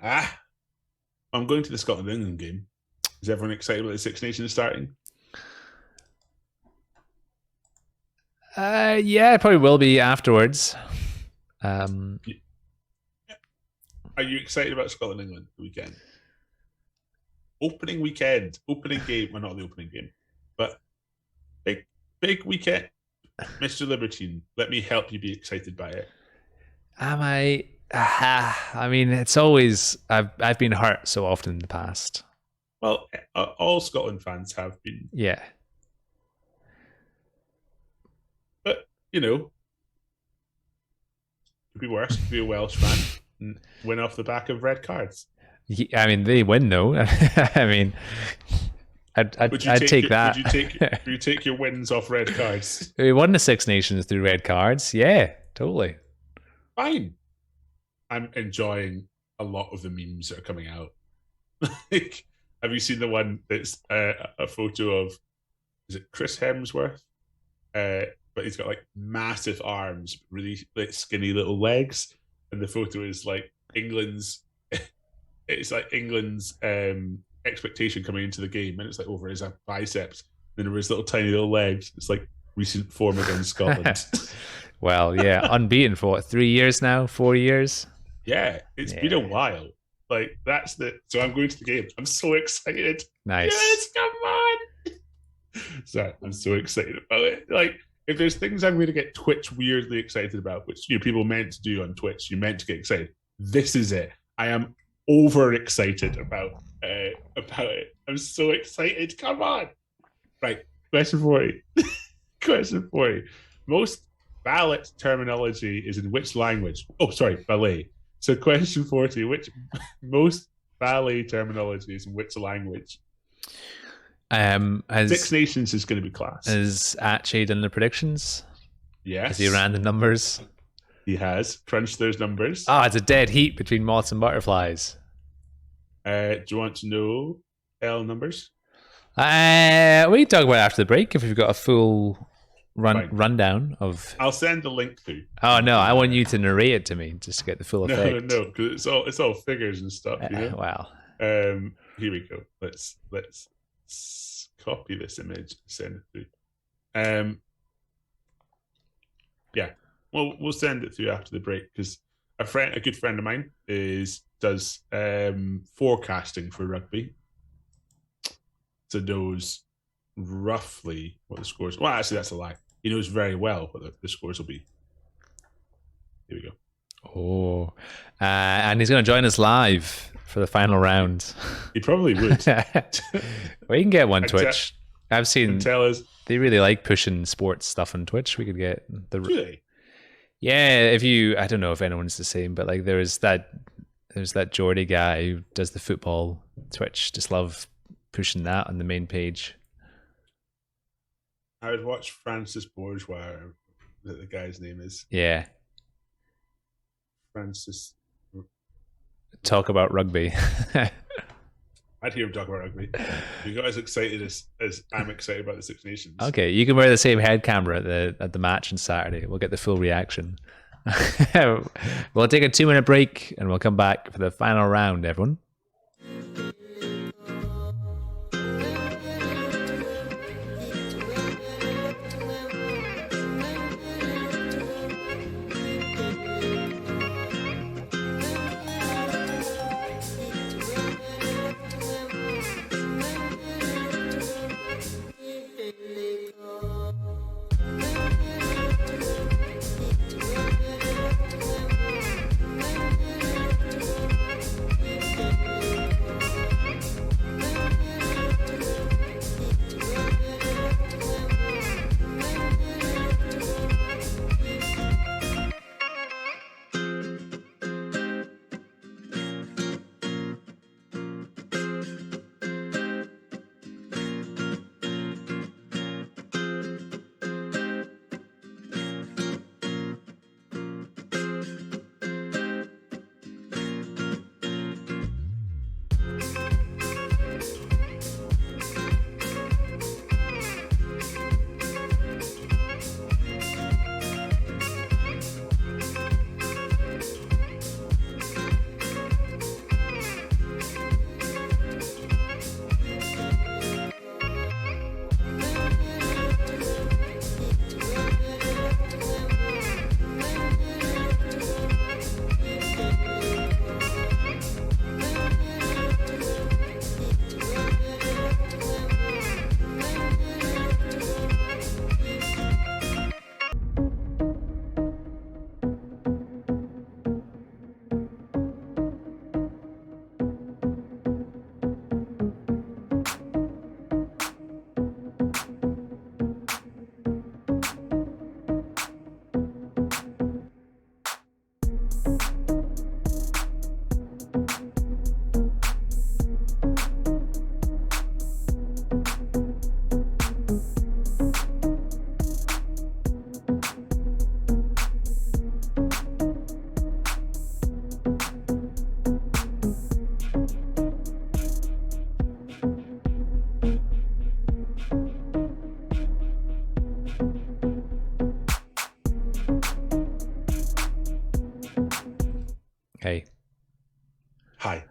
I'm going to the Scotland-England game. Is everyone excited about the Six Nations starting? Yeah, it probably will be afterwards. Are you excited about Scotland-England the weekend? opening weekend, opening game. Well, not the opening game, but big weekend. Mr. Libertine, let me help you be excited by it. Am I? I mean, it's always I've been hurt so often in the past. Well, all Scotland fans have been. Yeah. But, you know, could be worse. Could be a Welsh fan and win off the back of red cards. I mean, they win though. I mean, I'd take that. Would you take your wins off red cards? We won the Six Nations through red cards. Yeah, totally. Fine. I'm enjoying a lot of the memes that are coming out. Like, have you seen the one that's a photo of, is it Chris Hemsworth? But he's got like massive arms, really like skinny little legs, and the photo is like England's. It's like England's expectation coming into the game, and it's like over his biceps, and over his tiny little legs. It's like recent form against Scotland. Well, yeah, unbeaten for what, 3 years now, 4 years. Yeah, it's been a while. Like that's the. So I'm going to the game. I'm so excited. Nice. Yes, come on. So I'm so excited about it. Like, if there's things I'm going to get Twitch weirdly excited about, which people meant to do on Twitch, you meant to get excited. This is it. I am overexcited about it. I'm so excited. Come on. Right. Question 40. Question 40. Most ballot terminology is in which language? Oh, sorry, ballet. So question 40. Which most ballet terminology is in which language? Six Nations is going to be class. Has Atchie done the predictions? Yes. Has he ran the numbers? He has crunched those numbers. It's a dead heat between moths and butterflies. Do you want to know L numbers? We can talk about it after the break if we've got a full rundown of. I'll send the link through. Oh no, I want you to narrate it to me just to get the full effect. No, because it's all figures and stuff. You know? Wow. Here we go. Let's copy this image and send it through. Yeah. Well, we'll send it through after the break because a good friend of mine does forecasting for rugby. So knows roughly what the scores. Well, actually, that's a lie. He knows very well what the scores will be. Here we go. Oh, and he's going to join us live for the final round. He probably would. We can get one Twitch. I've seen. Tell us. They really like pushing sports stuff on Twitch. We could get the. Really? Yeah, I don't know if anyone's the same, but like there's that Geordie guy who does the football Twitch. Just love pushing that on the main page. I would watch Francis Bourgeois, that the guy's name is. Yeah. Francis. Talk about rugby. I'd hear him talk about rugby. You got as excited as I'm excited about the Six Nations. Okay, you can wear the same head camera at the match on Saturday. We'll get the full reaction. We'll take a 2-minute break and we'll come back for the final round, everyone. Hey. Hi.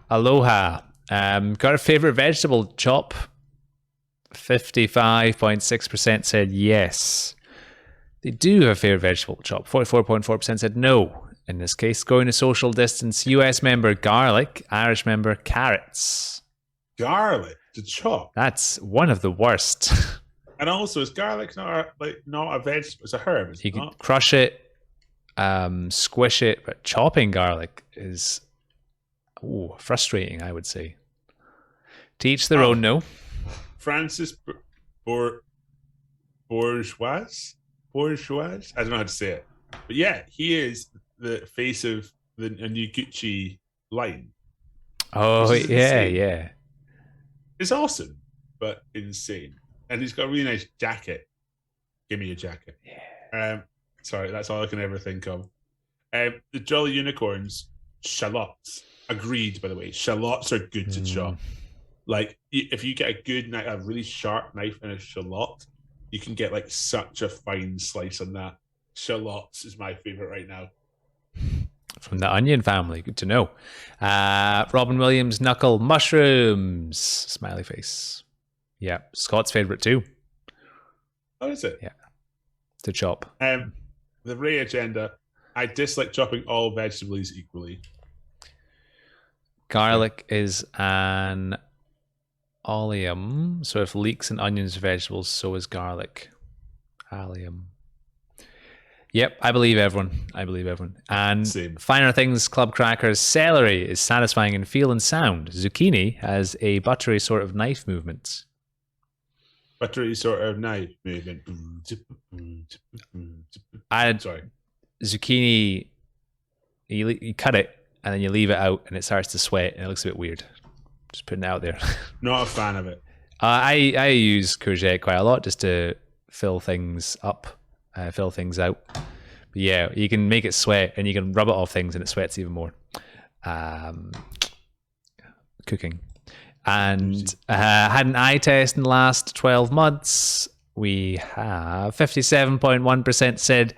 Aloha. Got a favorite vegetable? Chop. 55.6% said yes. They do have a favorite vegetable? Chop. 44.4% said no. In this case, going to social distance, US member garlic, Irish member carrots. Garlic to chop. That's one of the worst. And also, is garlic not a vegetable? It's a herb. Is You it could not? crush it, squish it, but chopping garlic is frustrating, I would say. To each their own, no. Francis Bourgeois? I don't know how to say it. But yeah, he is the face of a new Gucci line. Oh, Which is yeah, insane. yeah. It's awesome, but insane. And he's got a really nice jacket. Give me a jacket. Yeah. Sorry, that's all I can ever think of. The Jolly Unicorns, shallots. Agreed, by the way. Shallots are good to chop. Like, if you get a good knife, a really sharp knife and a shallot, you can get like such a fine slice on that. Shallots is my favorite right now. From the onion family. Good to know. Robin Williams, knuckle mushrooms. Smiley face. Yeah. Scott's favorite too. Oh, is it? Yeah. To chop. The Ray agenda. I dislike chopping all vegetables equally. Garlic is an oleum. So if leeks and onions are vegetables, so is garlic. Allium. Yep, I believe everyone. And Same. Finer Things Club Crackers, celery is satisfying in feel and sound. Zucchini has a buttery sort of knife movement. Buttery sort of knife movement. Sorry. Zucchini, you cut it and then you leave it out and it starts to sweat and it looks a bit weird. Just putting it out there. Not a fan of it. I use courgette quite a lot just to fill things up, fill things out. But yeah, you can make it sweat and you can rub it off things and it sweats even more. Cooking. And had an eye test in the last 12 months. We have 57.1% said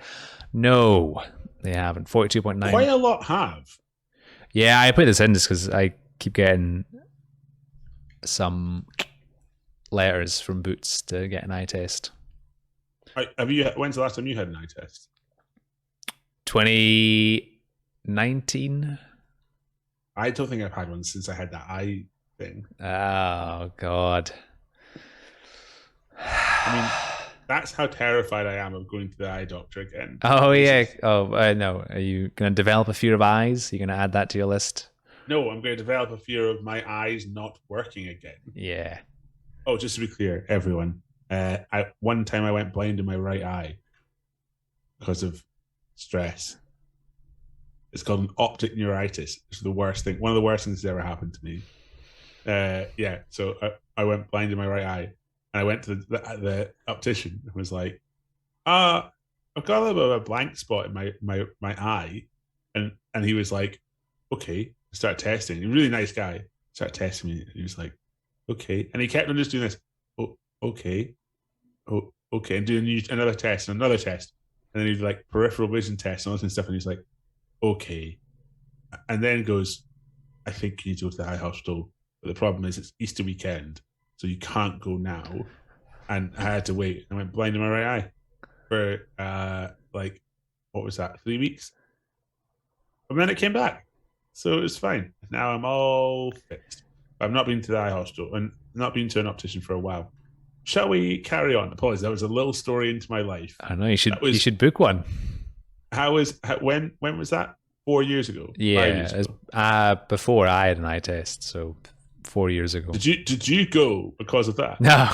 no, they haven't. 42.9%. Quite a lot have. Yeah, I put this in just because I keep getting some letters from Boots to get an eye test. When's the last time you had an eye test? 2019. I don't think I've had one since I had that eye thing. Oh God. I mean, that's how terrified I am of going to the eye doctor again. Oh yeah. Oh no. Are you gonna develop a fear of eyes? Are you gonna add that to your list? No, I'm going to develop a fear of my eyes not working again. Yeah. Oh, just to be clear, everyone. One time I went blind in my right eye because of stress. It's called an optic neuritis. It's the worst thing. One of the worst things that's ever happened to me. So I went blind in my right eye, and I went to the optician and was like, I've got a little bit of a blank spot in my eye, and he was like, okay, start testing. He's a really nice guy. Start testing me. And he was like, okay, and he kept on just doing this. Oh, okay, and doing another test and another test, and then he'd like peripheral vision tests and all this stuff, and he's like, okay, and then goes, I think you need to go to the eye hospital. But the problem is it's Easter weekend, so you can't go now. And I had to wait. I went blind in my right eye for what was that, 3 weeks? And then it came back. So it was fine. Now I'm all fixed. I've not been to the eye hospital and not been to an optician for a while. Shall we carry on? Apologies, that was a little story into my life. I know you should book one. When was that? 4 years ago? Yeah, 5 years ago? before I had an eye test, so 4 years ago. Did you go because of that? No.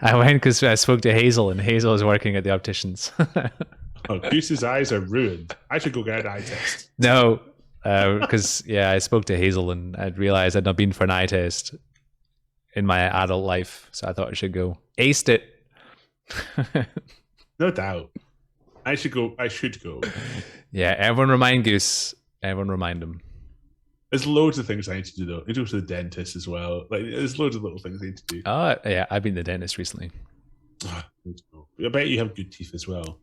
I went because I spoke to Hazel, and Hazel was working at the opticians. Oh, Goose's eyes are ruined. I should go get an eye test. No, because I spoke to Hazel, and I'd realized I'd not been for an eye test in my adult life, so I thought I should go. Aced it. No doubt. I should go. Yeah, everyone remind Goose. Everyone remind him. There's loads of things I need to do though. I need to go to the dentist as well. Like, there's loads of little things I need to do. Oh yeah, I've been to the dentist recently. I bet you have good teeth as well.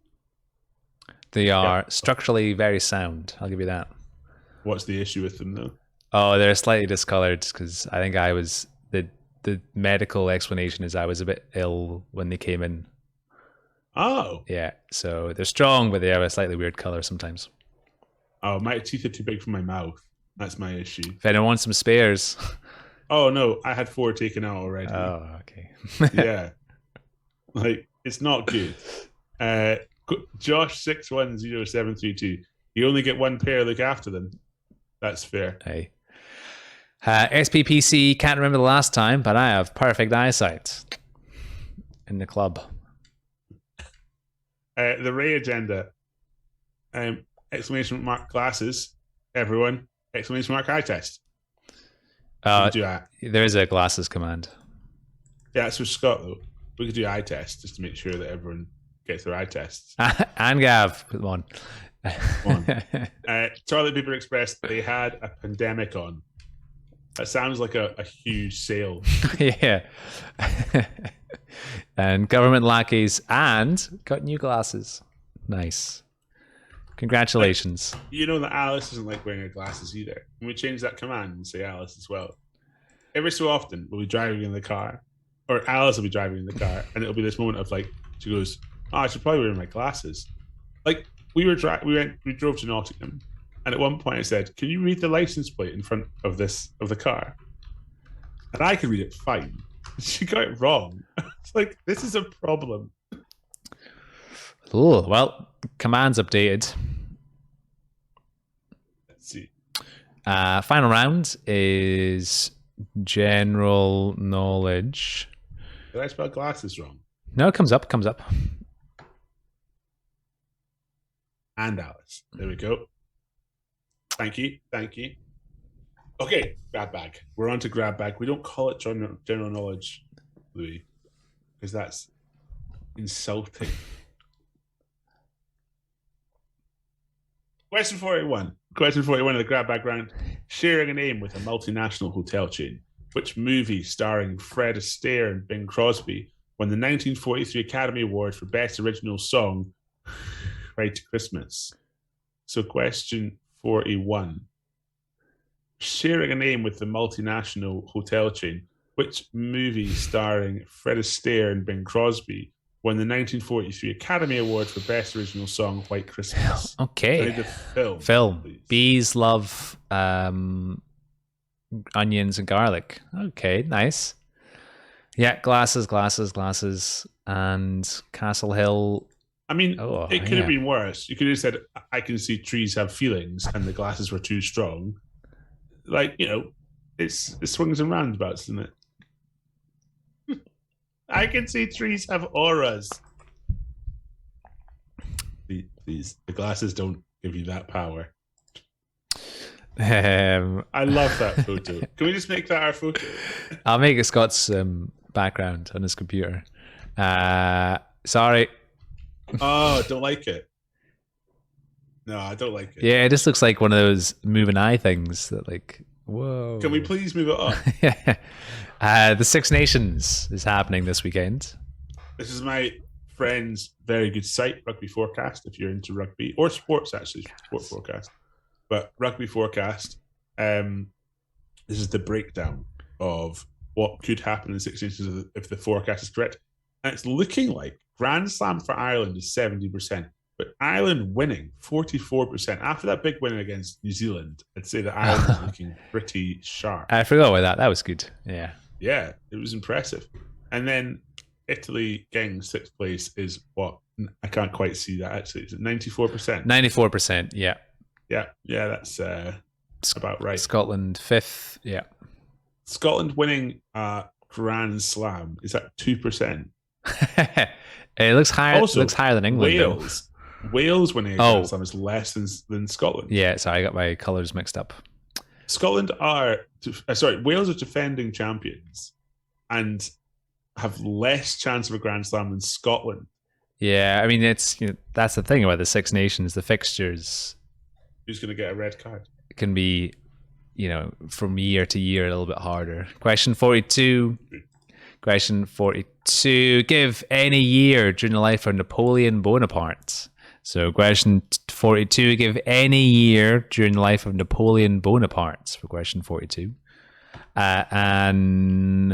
They are structurally very sound. I'll give you that. What's the issue with them though? Oh, they're slightly discolored because I think I was the medical explanation is I was a bit ill when they came in. Oh, Yeah, so they're strong, but they have a slightly weird color sometimes. oh, my teeth are too big for my mouth. That's my issue. If anyone wants some spares. Oh no, I had 4 taken out already. Oh, okay. Yeah, like it's not good. Josh 610732. You only get 1 pair. Look after them. That's fair. Hey. SPPC, can't remember the last time, but I have perfect eyesight in the club. The Ray agenda. Exclamation mark glasses. Everyone. Exclamation mark eye test. Do that. There is a glasses command. Yeah, that's for Scott though. We could do eye test just to make sure that everyone gets their eye tests. And Gav, come on. Toilet Paper Express, they had a pandemic on. That sounds like a huge sale. Yeah. And government lackeys and got new glasses. Nice. Congratulations. You know that Alice doesn't like wearing her glasses either. Can we change that command and say Alice as well? Every so often, we'll be driving in the car, or Alice will be driving in the car, and it'll be this moment of like, she goes, "Oh, I should probably wear my glasses." Like we drove to Nottingham, and at one point I said, "Can you read the license plate in front of the car?" And I could read it fine. She got it wrong. It's like, this is a problem. Oh, well, commands updated. Let's see. Final round is general knowledge. Did I spell glasses wrong? No, it comes up. And Alice. There we go. Thank you. Okay, grab bag. We're on to grab bag. We don't call it general knowledge, Louis, because that's insulting. Question 41. Question 41 of the grab bag round. Sharing a name with a multinational hotel chain. Which movie starring Fred Astaire and Bing Crosby won the 1943 Academy Award for Best Original Song, White Christmas? So question 41. Sharing a name with the multinational hotel chain, which movie starring Fred Astaire and Bing Crosby won the 1943 Academy Award for Best Original Song, White Christmas? Okay. I need the film. Film. Please. Bees love onions and garlic. Okay, nice. Yeah, glasses, and Castle Hill. I mean, it could yeah. have been worse. You could have said, "I can see trees have feelings," and the glasses were too strong. Like, you know, it swings and roundabouts, isn't it? I can see trees have auras. These the glasses don't give you that power. I love that photo. Can we just make that our photo? I'll make it Scott's background on his computer. Sorry. Oh, don't like it. No, I don't like it. Yeah, it just looks like one of those moving eye things that, like, whoa. Can we please move it up? The Six Nations is happening this weekend. This is my friend's very good site, Rugby Forecast, if you're into rugby or sports, actually, Sport Forecast. But Rugby Forecast, this is the breakdown of what could happen in the Six Nations if the forecast is correct. And it's looking like Grand Slam for Ireland is 70%, but Ireland winning 44%. After that big win against New Zealand, I'd say that Ireland is looking pretty sharp. I forgot about that. That was good. Yeah. Yeah, it was impressive. And then Italy getting 6th place is what? I can't quite see that actually. Is it 94%? 94%, yeah. Yeah, that's about right. Scotland 5th, yeah. Scotland winning Grand Slam is at 2%. It looks higher. Also, looks higher than England. Wales winning a Grand Slam is less than Scotland. Yeah, sorry, I got my colours mixed up. Wales are defending champions and have less chance of a Grand Slam than Scotland. Yeah, I mean that's the thing about the Six Nations. The fixtures. Who's going to get a red card? It can be, from year to year a little bit harder. Question 42. Give any year during the life of Napoleon Bonaparte. So question 42, give any year during the life of Napoleon Bonaparte for question 42. And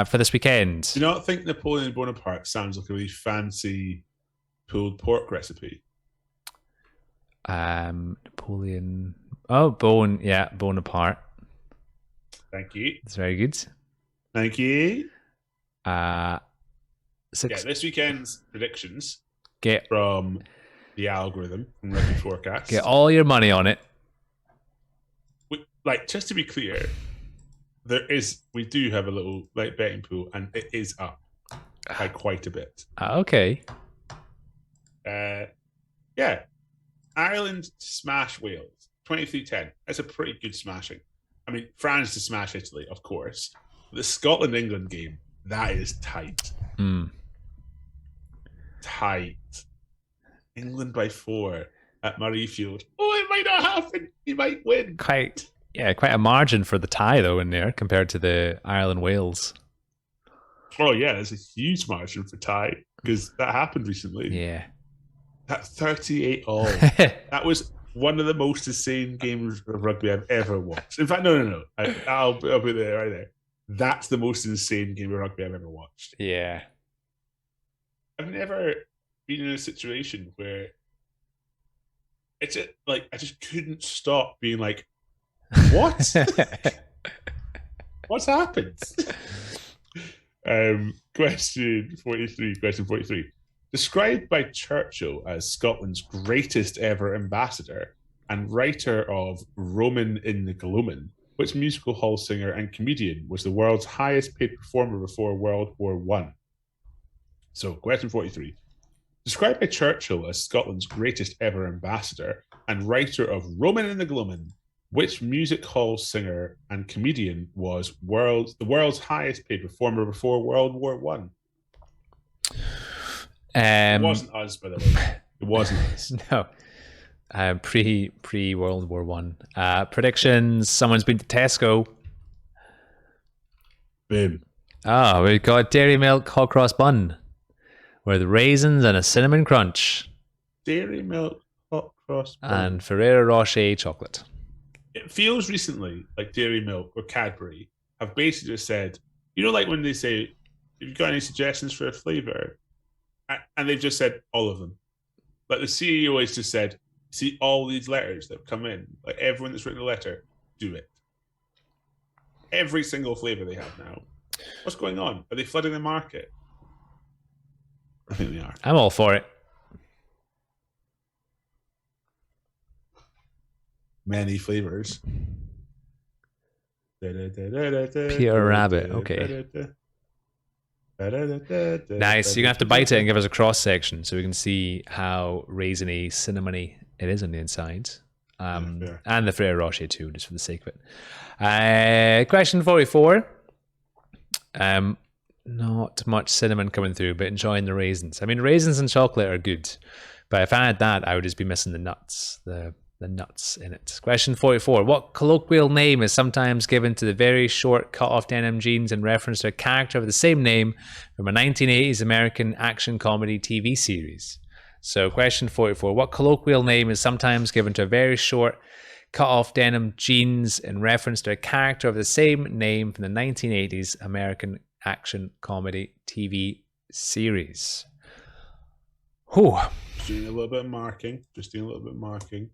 for this weekend. Do you not think Napoleon Bonaparte sounds like a really fancy pulled pork recipe? Napoleon. Bonaparte. Thank you. That's very good. Thank you. Six. Yeah, this weekend's predictions Get from the algorithm from Rugby Forecast. get all your money on it. Like, just to be clear, we do have a little like betting pool, and it is up by quite a bit. Okay. Yeah, Ireland to smash Wales 23-10. That's a pretty good smashing. I mean, France to smash Italy, of course. The Scotland-England game, that is tight. Tight. England by 4 at Murrayfield. Oh, it might not happen. He might win. Quite a margin for the tie though in there compared to the Ireland-Wales. Oh yeah, there's a huge margin for tie because that happened recently. Yeah. That 38-all. That was one of the most insane games of rugby I've ever watched. In fact, no. I'll put it right there. That's the most insane game of rugby I've ever watched. Yeah. I've never been in a situation where it's like I just couldn't stop being like, what? What's happened? Question 43. Described by Churchill as Scotland's greatest ever ambassador and writer of Roman in the Gloamin', which musical hall singer and comedian was the world's highest paid performer before World War I? So, question 43. Described by Churchill as Scotland's greatest ever ambassador and writer of Roman in the Gloamin', which music hall singer and comedian was the world's highest paid performer before World War I? It wasn't us, by the way. It wasn't us. No. Pre World War One. Predictions. Someone's been to Tesco. Boom. We've got Dairy Milk Hot Cross Bun with raisins and a cinnamon crunch. Dairy Milk Hot Cross Bun. And Ferrero Rocher chocolate. It feels recently like Dairy Milk or Cadbury have basically just said, like when they say, have you got any suggestions for a flavour? And they've just said all of them. Like the CEO has just said, see all these letters that have come in, like everyone that's written a letter, do it. Every single flavour they have now. What's going on? Are they flooding the market? I think they are. I'm all for it. Many flavours. Pure rabbit, okay. Nice. You're gonna have to bite it and give us a cross section so we can see how raisiny, cinnamony it is on the inside, and the Ferrero Rocher too, just for the sake of it. Question 44. Not much cinnamon coming through, but enjoying the raisins. I mean, raisins and chocolate are good, but if I had that, I would just be missing the nuts. The nuts in it. Question 44. What colloquial name is sometimes given to the very short cut-off denim jeans in reference to a character of the same name from a 1980s American action comedy TV series? So question 44. What colloquial name is sometimes given to a very short cut-off denim jeans in reference to a character of the same name from the 1980s American action comedy TV series? Whew. Just doing a little bit of marking.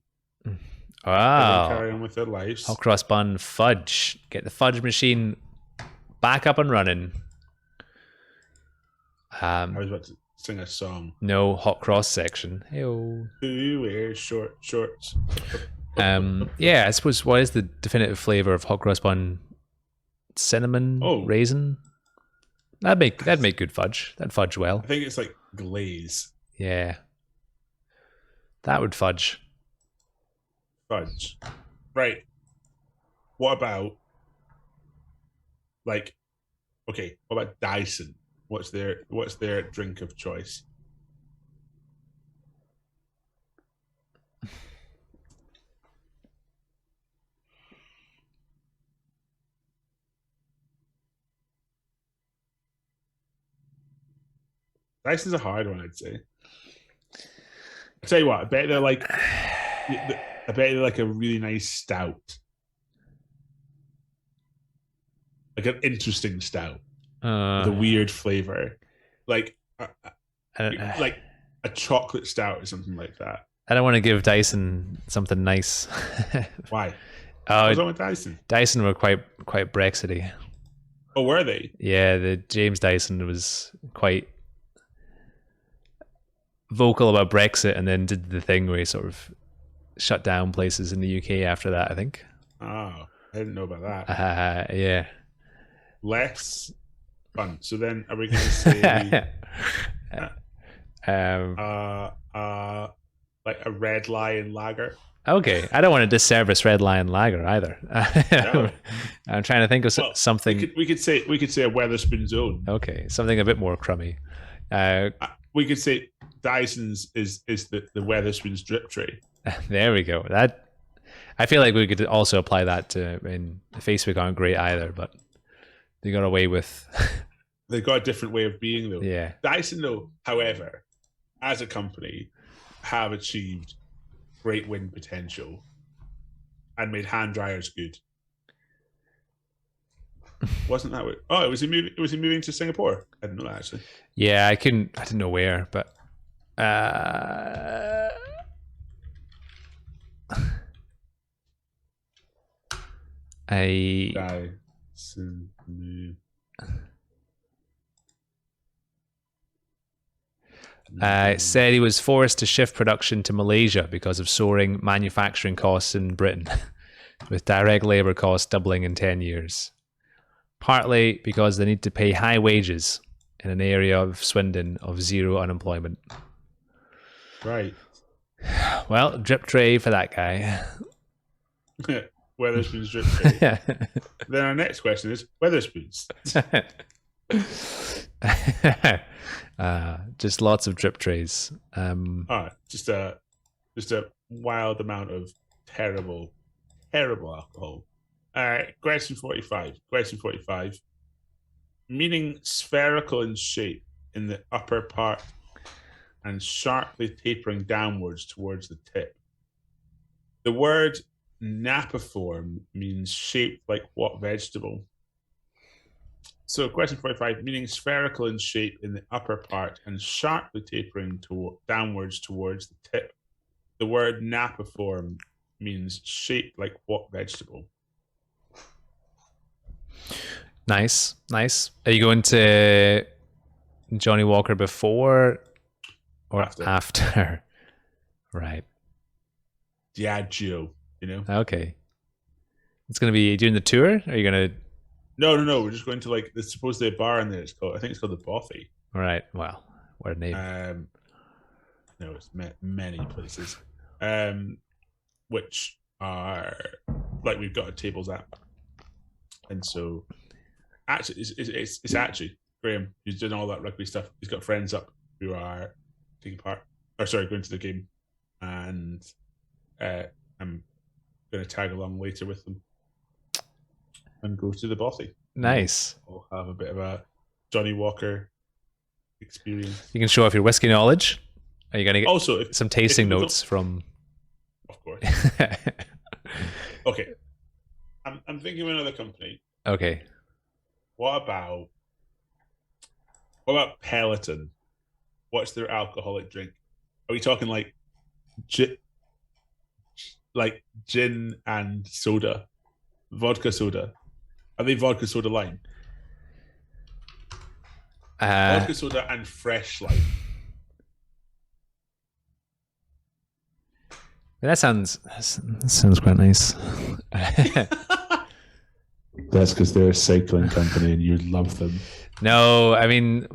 Wow. Carry on with their lives. Hot cross bun fudge. Get the fudge machine back up and running. I was about to sing a song. No hot cross section. Hey-o. Who wears short shorts? Yeah, I suppose what is the definitive flavour of hot cross bun? Cinnamon? Raisin? That'd make good fudge. That'd fudge well. I think it's like glaze. Yeah. That would fudge. Fudge. Right. What about what about Dyson? What's their drink of choice? Dyson's a hard one, I'd say. I tell you what, I bet they're like a really nice stout, like an interesting stout with a weird flavor, like like a chocolate stout or something like that. I don't want to give Dyson something nice. Why? Oh, What's wrong with Dyson? Dyson were quite Brexity. Oh, were they? Yeah, the James Dyson was quite vocal about Brexit, and then did the thing where he sort of shut down places in the UK after that, I think. Oh, I didn't know about that. Yeah. Less fun. So then, are we going to say like a Red Lion lager? Okay, I don't want to disservice Red Lion Lager either. No. I'm trying to think of something. We could say a Weatherspoon's Own. Okay, something a bit more crummy. We could say Dyson's is the Weatherspoon's drip tray. There we go. That, I feel like we could also apply that to. I mean, Facebook aren't great either, but they got away with. They've got a different way of being, though. Yeah. Dyson, though, however, as a company, have achieved great win potential and made hand dryers good. Wasn't that what? Oh, was he moving to Singapore? I didn't know that, actually. Yeah, I didn't know where, but Dyson move. Said he was forced to shift production to Malaysia because of soaring manufacturing costs in Britain, with direct labour costs doubling in 10 years. Partly because they need to pay high wages in an area of Swindon of zero unemployment. Right. Well, drip tray for that guy. Weatherspoon's drip tray. Then our next question is Weatherspoons. Just lots of drip trays. Just a wild amount of terrible alcohol. All right, question 45. Meaning spherical in shape in the upper part and sharply tapering downwards towards the tip. The word napiform means shaped like what vegetable? So question 45, meaning spherical in shape in the upper part and sharply tapering downwards towards the tip. The word napiform means shaped like what vegetable? Nice. Are you going to Johnny Walker before or after? Right. Diageo, Okay. It's going to be during the tour? Are you going to... No. We're just going to there's supposedly a bar in there. I think it's called the Bothy. All right. Well, what a name. No, it's many places, which are we've got tables at, and so actually it's actually Graham who's doing all that rugby stuff. He's got friends up who are taking part, going to the game, and I'm going to tag along later with them and go to the Bothy. Nice. We'll have a bit of a Johnny Walker experience. You can show off your whiskey knowledge. Are you going to get also some tasting notes from? Of course. Okay. I'm thinking of another company. Okay. What about Peloton? What's their alcoholic drink? Are we talking like gin and soda, vodka soda? Are they vodka soda lime? Vodka soda and fresh lime. That sounds quite nice. That's because they're a cycling company and you love them. No, I mean,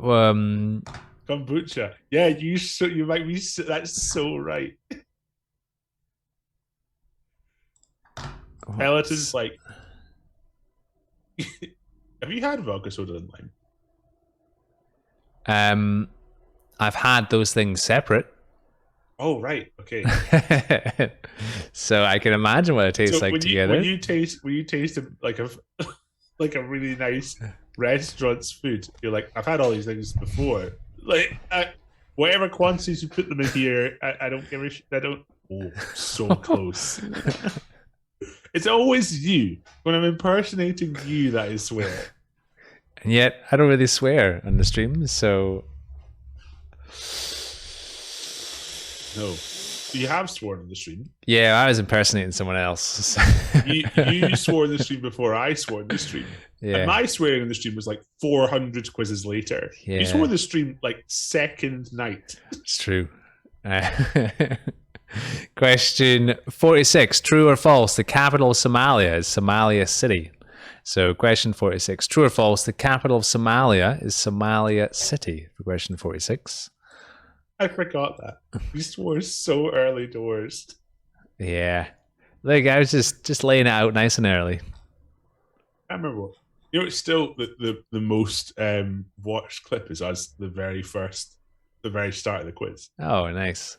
kombucha. Yeah, you might be. That's so right. Peloton's like. Have you had vodka soda and lime? I've had those things separate. Oh right, okay. So I can imagine what it tastes like together. When you taste like a really nice restaurant's food, you're like, I've had all these things before. Whatever quantities you put them in here, I don't give a shit. I don't. Oh, so close. It's always you. When I'm impersonating you, that is swear. And yet, I don't really swear on the stream, so... No. You have sworn on the stream. Yeah, I was impersonating someone else. You swore in the stream before I swore in the stream. Yeah. And my swearing in the stream was like 400 quizzes later. Yeah. You swore in the stream like second night. It's true. Question 46. True or false? The capital of Somalia is Somalia City. So question 46. True or false? The capital of Somalia is Somalia City. For question 46. I forgot that. You swore so early doors. Yeah. Look, I was just laying it out nice and early. I remember what. You know, it's still the most watched clip is us the very start of the quiz. Oh, nice.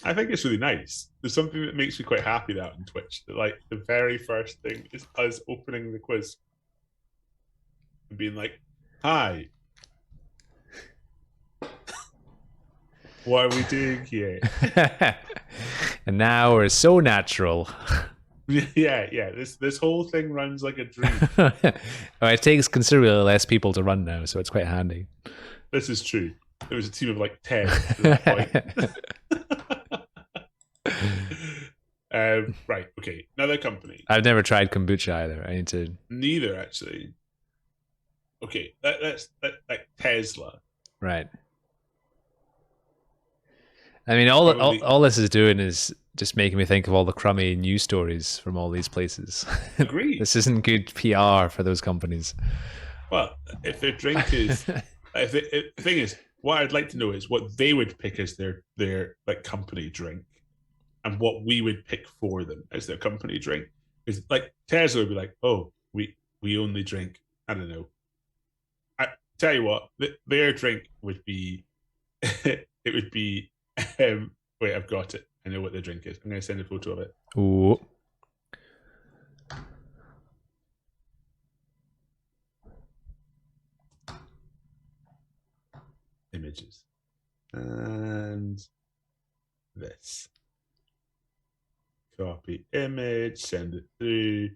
I think it's really nice. There's something that makes me quite happy that on Twitch. That like the very first thing is us opening the quiz and being like, "Hi, what are we doing here?" And now we're so natural. Yeah. This whole thing runs like a dream. Well, it takes considerably less people to run now, so it's quite handy. This is true. There was a team of like 10 at that point. Right, okay. Another company. I've never tried kombucha either. I need to. Neither, actually. Okay, that's like Tesla. Right. I mean, all this is doing is just making me think of all the crummy news stories from all these places. Agreed. This isn't good PR for those companies. Well, if their drink is, the thing is, what I'd like to know is what they would pick as their like company drink, and what we would pick for them as their company drink. Is like Tesla would be like, oh, we only drink, I don't know. I tell you what, their drink would be, it would be. Wait, I've got it. I know what the drink is. I'm going to send a photo of it. Ooh. Images. And this. Copy image, send it through.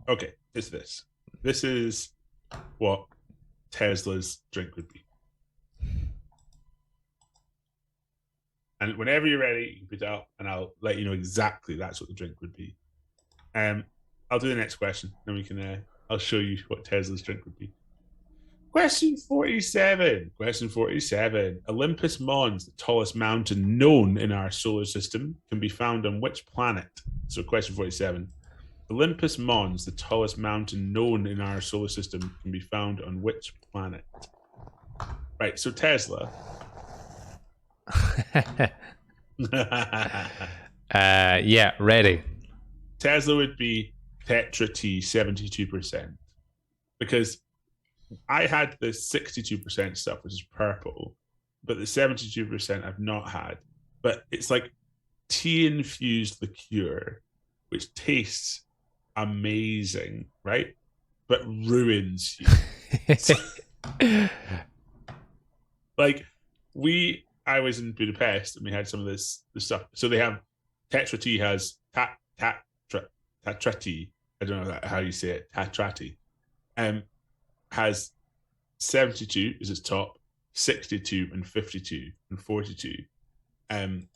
Okay, it's this. This is what Tesla's drink would be. And whenever you're ready, you can put it up and I'll let you know exactly that's what the drink would be. I'll do the next question, then we can I'll show you what Tesla's drink would be. Question 47. Question 47. Olympus Mons, the tallest mountain known in our solar system, can be found on which planet? So question 47. Olympus Mons, the tallest mountain known in our solar system, can be found on which planet? Right, so Tesla. Yeah, ready. Tesla would be Tetra T 72%. Because I had the 62% stuff, which is purple, but the 72% I've not had. But it's like tea infused liqueur, which tastes amazing, right? But ruins you. Like I was in Budapest and we had some of the stuff. So they have Tetra Tea has Tatrati. I don't know how you say it. Tatrati. Has 72 is its top, 62 and 52 and 42. And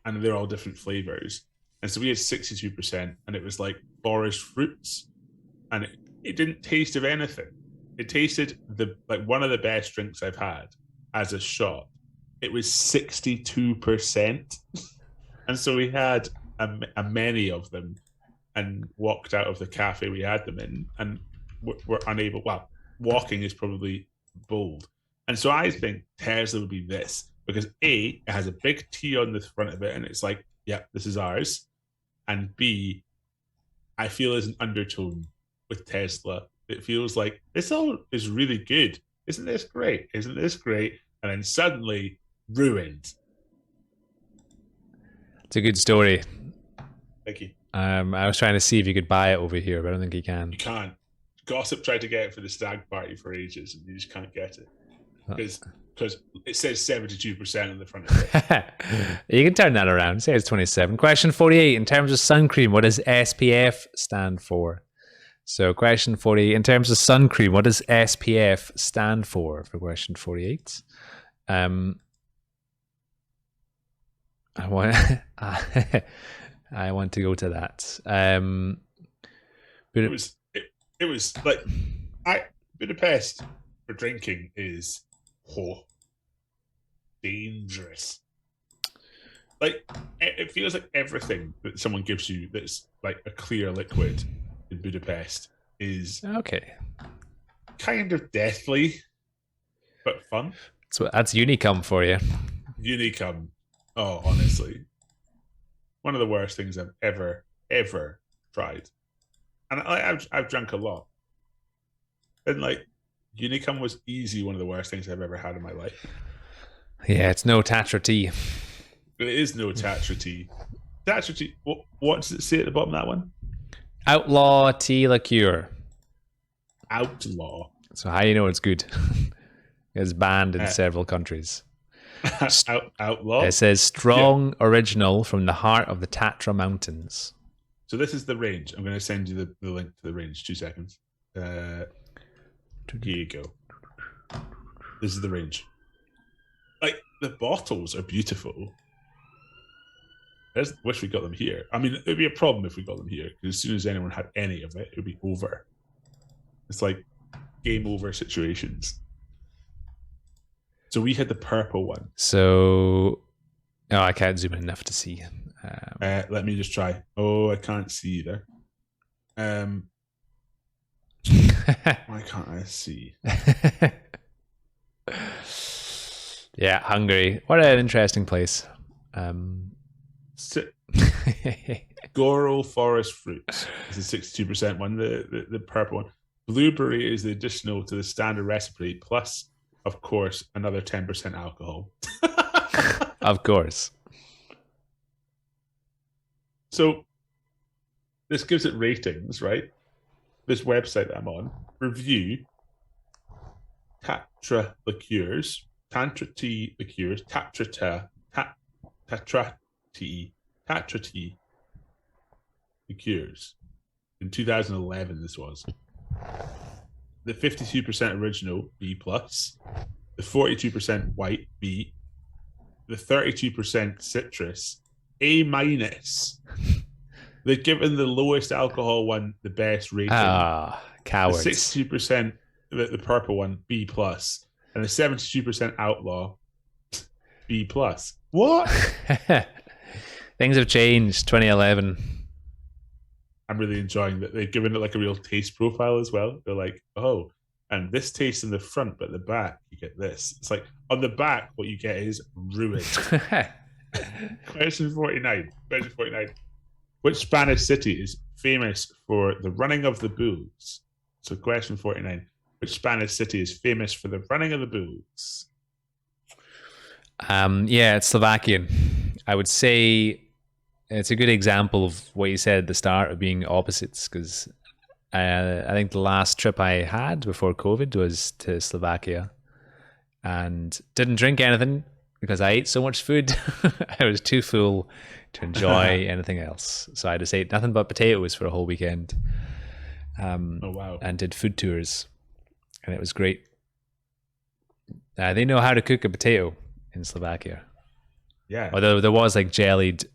they're all different flavors. And so we had 62% and it was like forest fruits. And it didn't taste of anything. It tasted like one of the best drinks I've had as a shot. It was 62%. And so we had a many of them and walked out of the cafe we had them in and were unable. Well, walking is probably bold. And so I think Tesla would be this because A, it has a big T on the front of it and it's like, yeah, this is ours. And B, I feel there's an undertone with Tesla. It feels like this all is really good. Isn't this great? Isn't this great? And then suddenly ruined. It's a good story. Thank you. I was trying to see if you could buy it over here, but I don't think you can. You can't. Gossip tried to get it for the stag party for ages, and you just can't get it because because it says 72% on the front of it. You can turn that around. Say it's 27. Question 48. In terms of sun cream, what does SPF stand for? So question 48. In terms of sun cream, what does SPF stand for question 48? I want I want to go to that. But it was like Budapest for drinking is dangerous. Like it feels like everything that someone gives you that's like a clear liquid in Budapest is okay. kind of deathly, but fun. So that's Unicum for you. Unicum. Oh, honestly, one of the worst things I've ever tried, and I've drank a lot, and like Unicum was easy one of the worst things I've ever had in my life. Yeah, it's no Tatra tea. It is no Tatra tea. Tatra tea. What does it say at the bottom of that one? Outlaw tea liqueur. Outlaw. So how do you know it's good? It's banned in several countries. Outlaw. It says strong original from the heart of the Tatra Mountains. So this is the range. I'm going to send you the link to the range. 2 seconds. Here you go. This is the range. Like the bottles are beautiful. I just wish we got them here. I mean, it'd be a problem if we got them here because as soon as anyone had any of it, it would be over. It's like game over situations. So we had the purple one. So, oh, I can't zoom in enough to see. Let me just try. Oh, I can't see either. Why can't I see? Yeah, Hungary. What an interesting place. Goral Forest Fruits is the 62% one, the purple one. Blueberry is the additional to the standard recipe, plus, of course, another 10% alcohol. Of course. So this gives it ratings, right? This website that I'm on, review Tatra liqueurs, Tantra tea liqueurs, Tatra tea liqueurs. In 2011, this was the 52% original B plus, the 42% white B, the 32% citrus A minus. They've given the lowest alcohol one the best rating. Ah, cowards. The 62%, the purple one B plus, and the 72% outlaw B plus. What? Things have changed. 2011. I'm really enjoying that they've given it like a real taste profile as well. They're like, oh, and this tastes in the front, but at the back you get this. It's like on the back, what you get is ruined. Question 49. Question 49. Which Spanish city is famous for the running of the bulls? So question 49. Which Spanish city is famous for the running of the bulls? Yeah, it's Slovakian. I would say it's a good example of what you said at the start of being opposites, because I think the last trip I had before COVID was to Slovakia and didn't drink anything because I ate so much food. I was too full to enjoy anything else. So I just ate nothing but potatoes for a whole weekend. Oh, wow. And did food tours. And it was great. They know how to cook a potato in Slovakia. Yeah. Although there was like jellied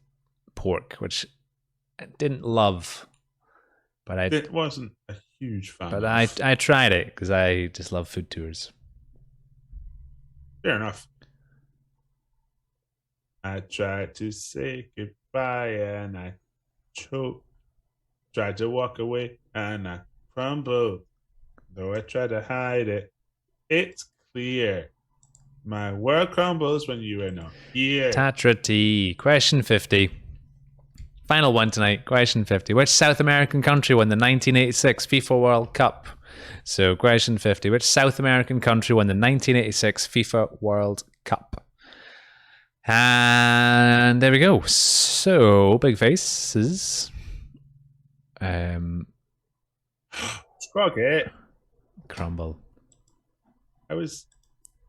pork, which I didn't love. But it wasn't a huge fan. But I tried it because I just love food tours. Fair enough. I tried to say goodbye and I choked. Tried to walk away and I crumbled. Though I tried to hide it, it's clear. My world crumbles when you are not here. Tatra tea. Question 50. Final one tonight. Question 50. Which South American country won the 1986 FIFA World Cup? So question 50. Which South American country won the 1986 FIFA World Cup? And there we go. So, big faces. Scrog it. Crumble. I was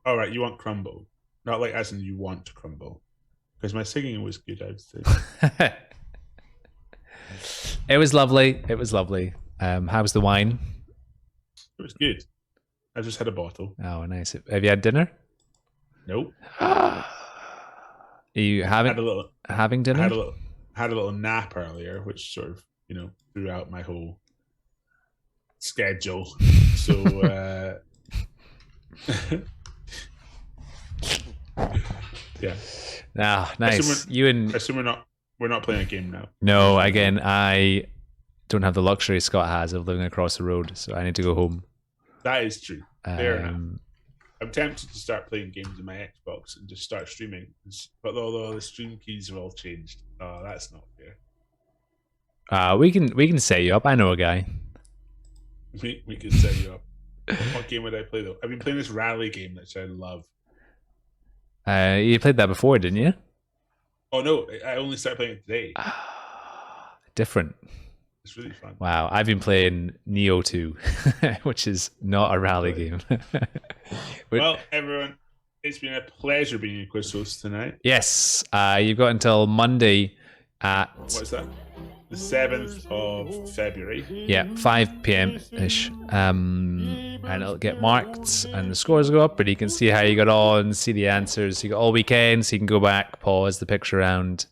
All right, you want crumble, not like as in you want to crumble, because my singing was good. I would say. It was lovely. It was lovely. How was the wine? It was good. I just had a bottle. Oh, nice. Have you had dinner? Nope. Are you having Had a little. having I dinner? had a little nap earlier, which sort of threw out my whole schedule. So yeah. Ah, nice. I assume we're not playing a game now. No, again, I don't have the luxury Scott has of living across the road, so I need to go home. That is true. Fair enough. Um, I'm tempted to start playing games on my Xbox and just start streaming, but although the stream keys have all changed, that's not fair. we can set you up. I know a guy. We could set you up. What game would I play though? I've been playing this rally game which I love. You played that before, didn't you? Oh no, I only started playing it today. Different. It's really fun. Wow, I've been playing Neo 2, which is not a rally game. Well, everyone, it's been a pleasure being your quiz host tonight. Yes, you've got until Monday at What's that? The 7th of February. 5 p.m. ish, and it'll get marked, and the scores go up, but you can see how you got on, see the answers. You got all weekend, so you can go back, pause the picture around.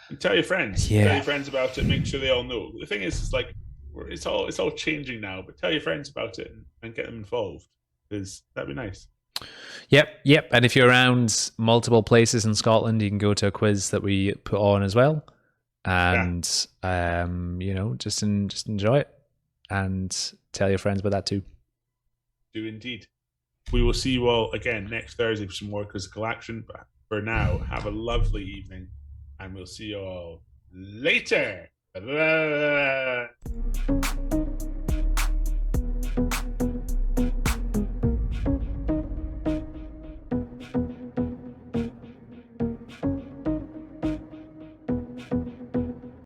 And tell your friends. Yeah. Tell your friends about it. Make sure they all know. The thing is, it's all changing now. But tell your friends about it and get them involved, because that'd be nice. Yep. And if you're around multiple places in Scotland, you can go to a quiz that we put on as well, and just enjoy it, and tell your friends about that too. Do indeed. We will see you all again next Thursday for some more quizzical action. But for now, have a lovely evening. And we'll see you all later. Bye-bye.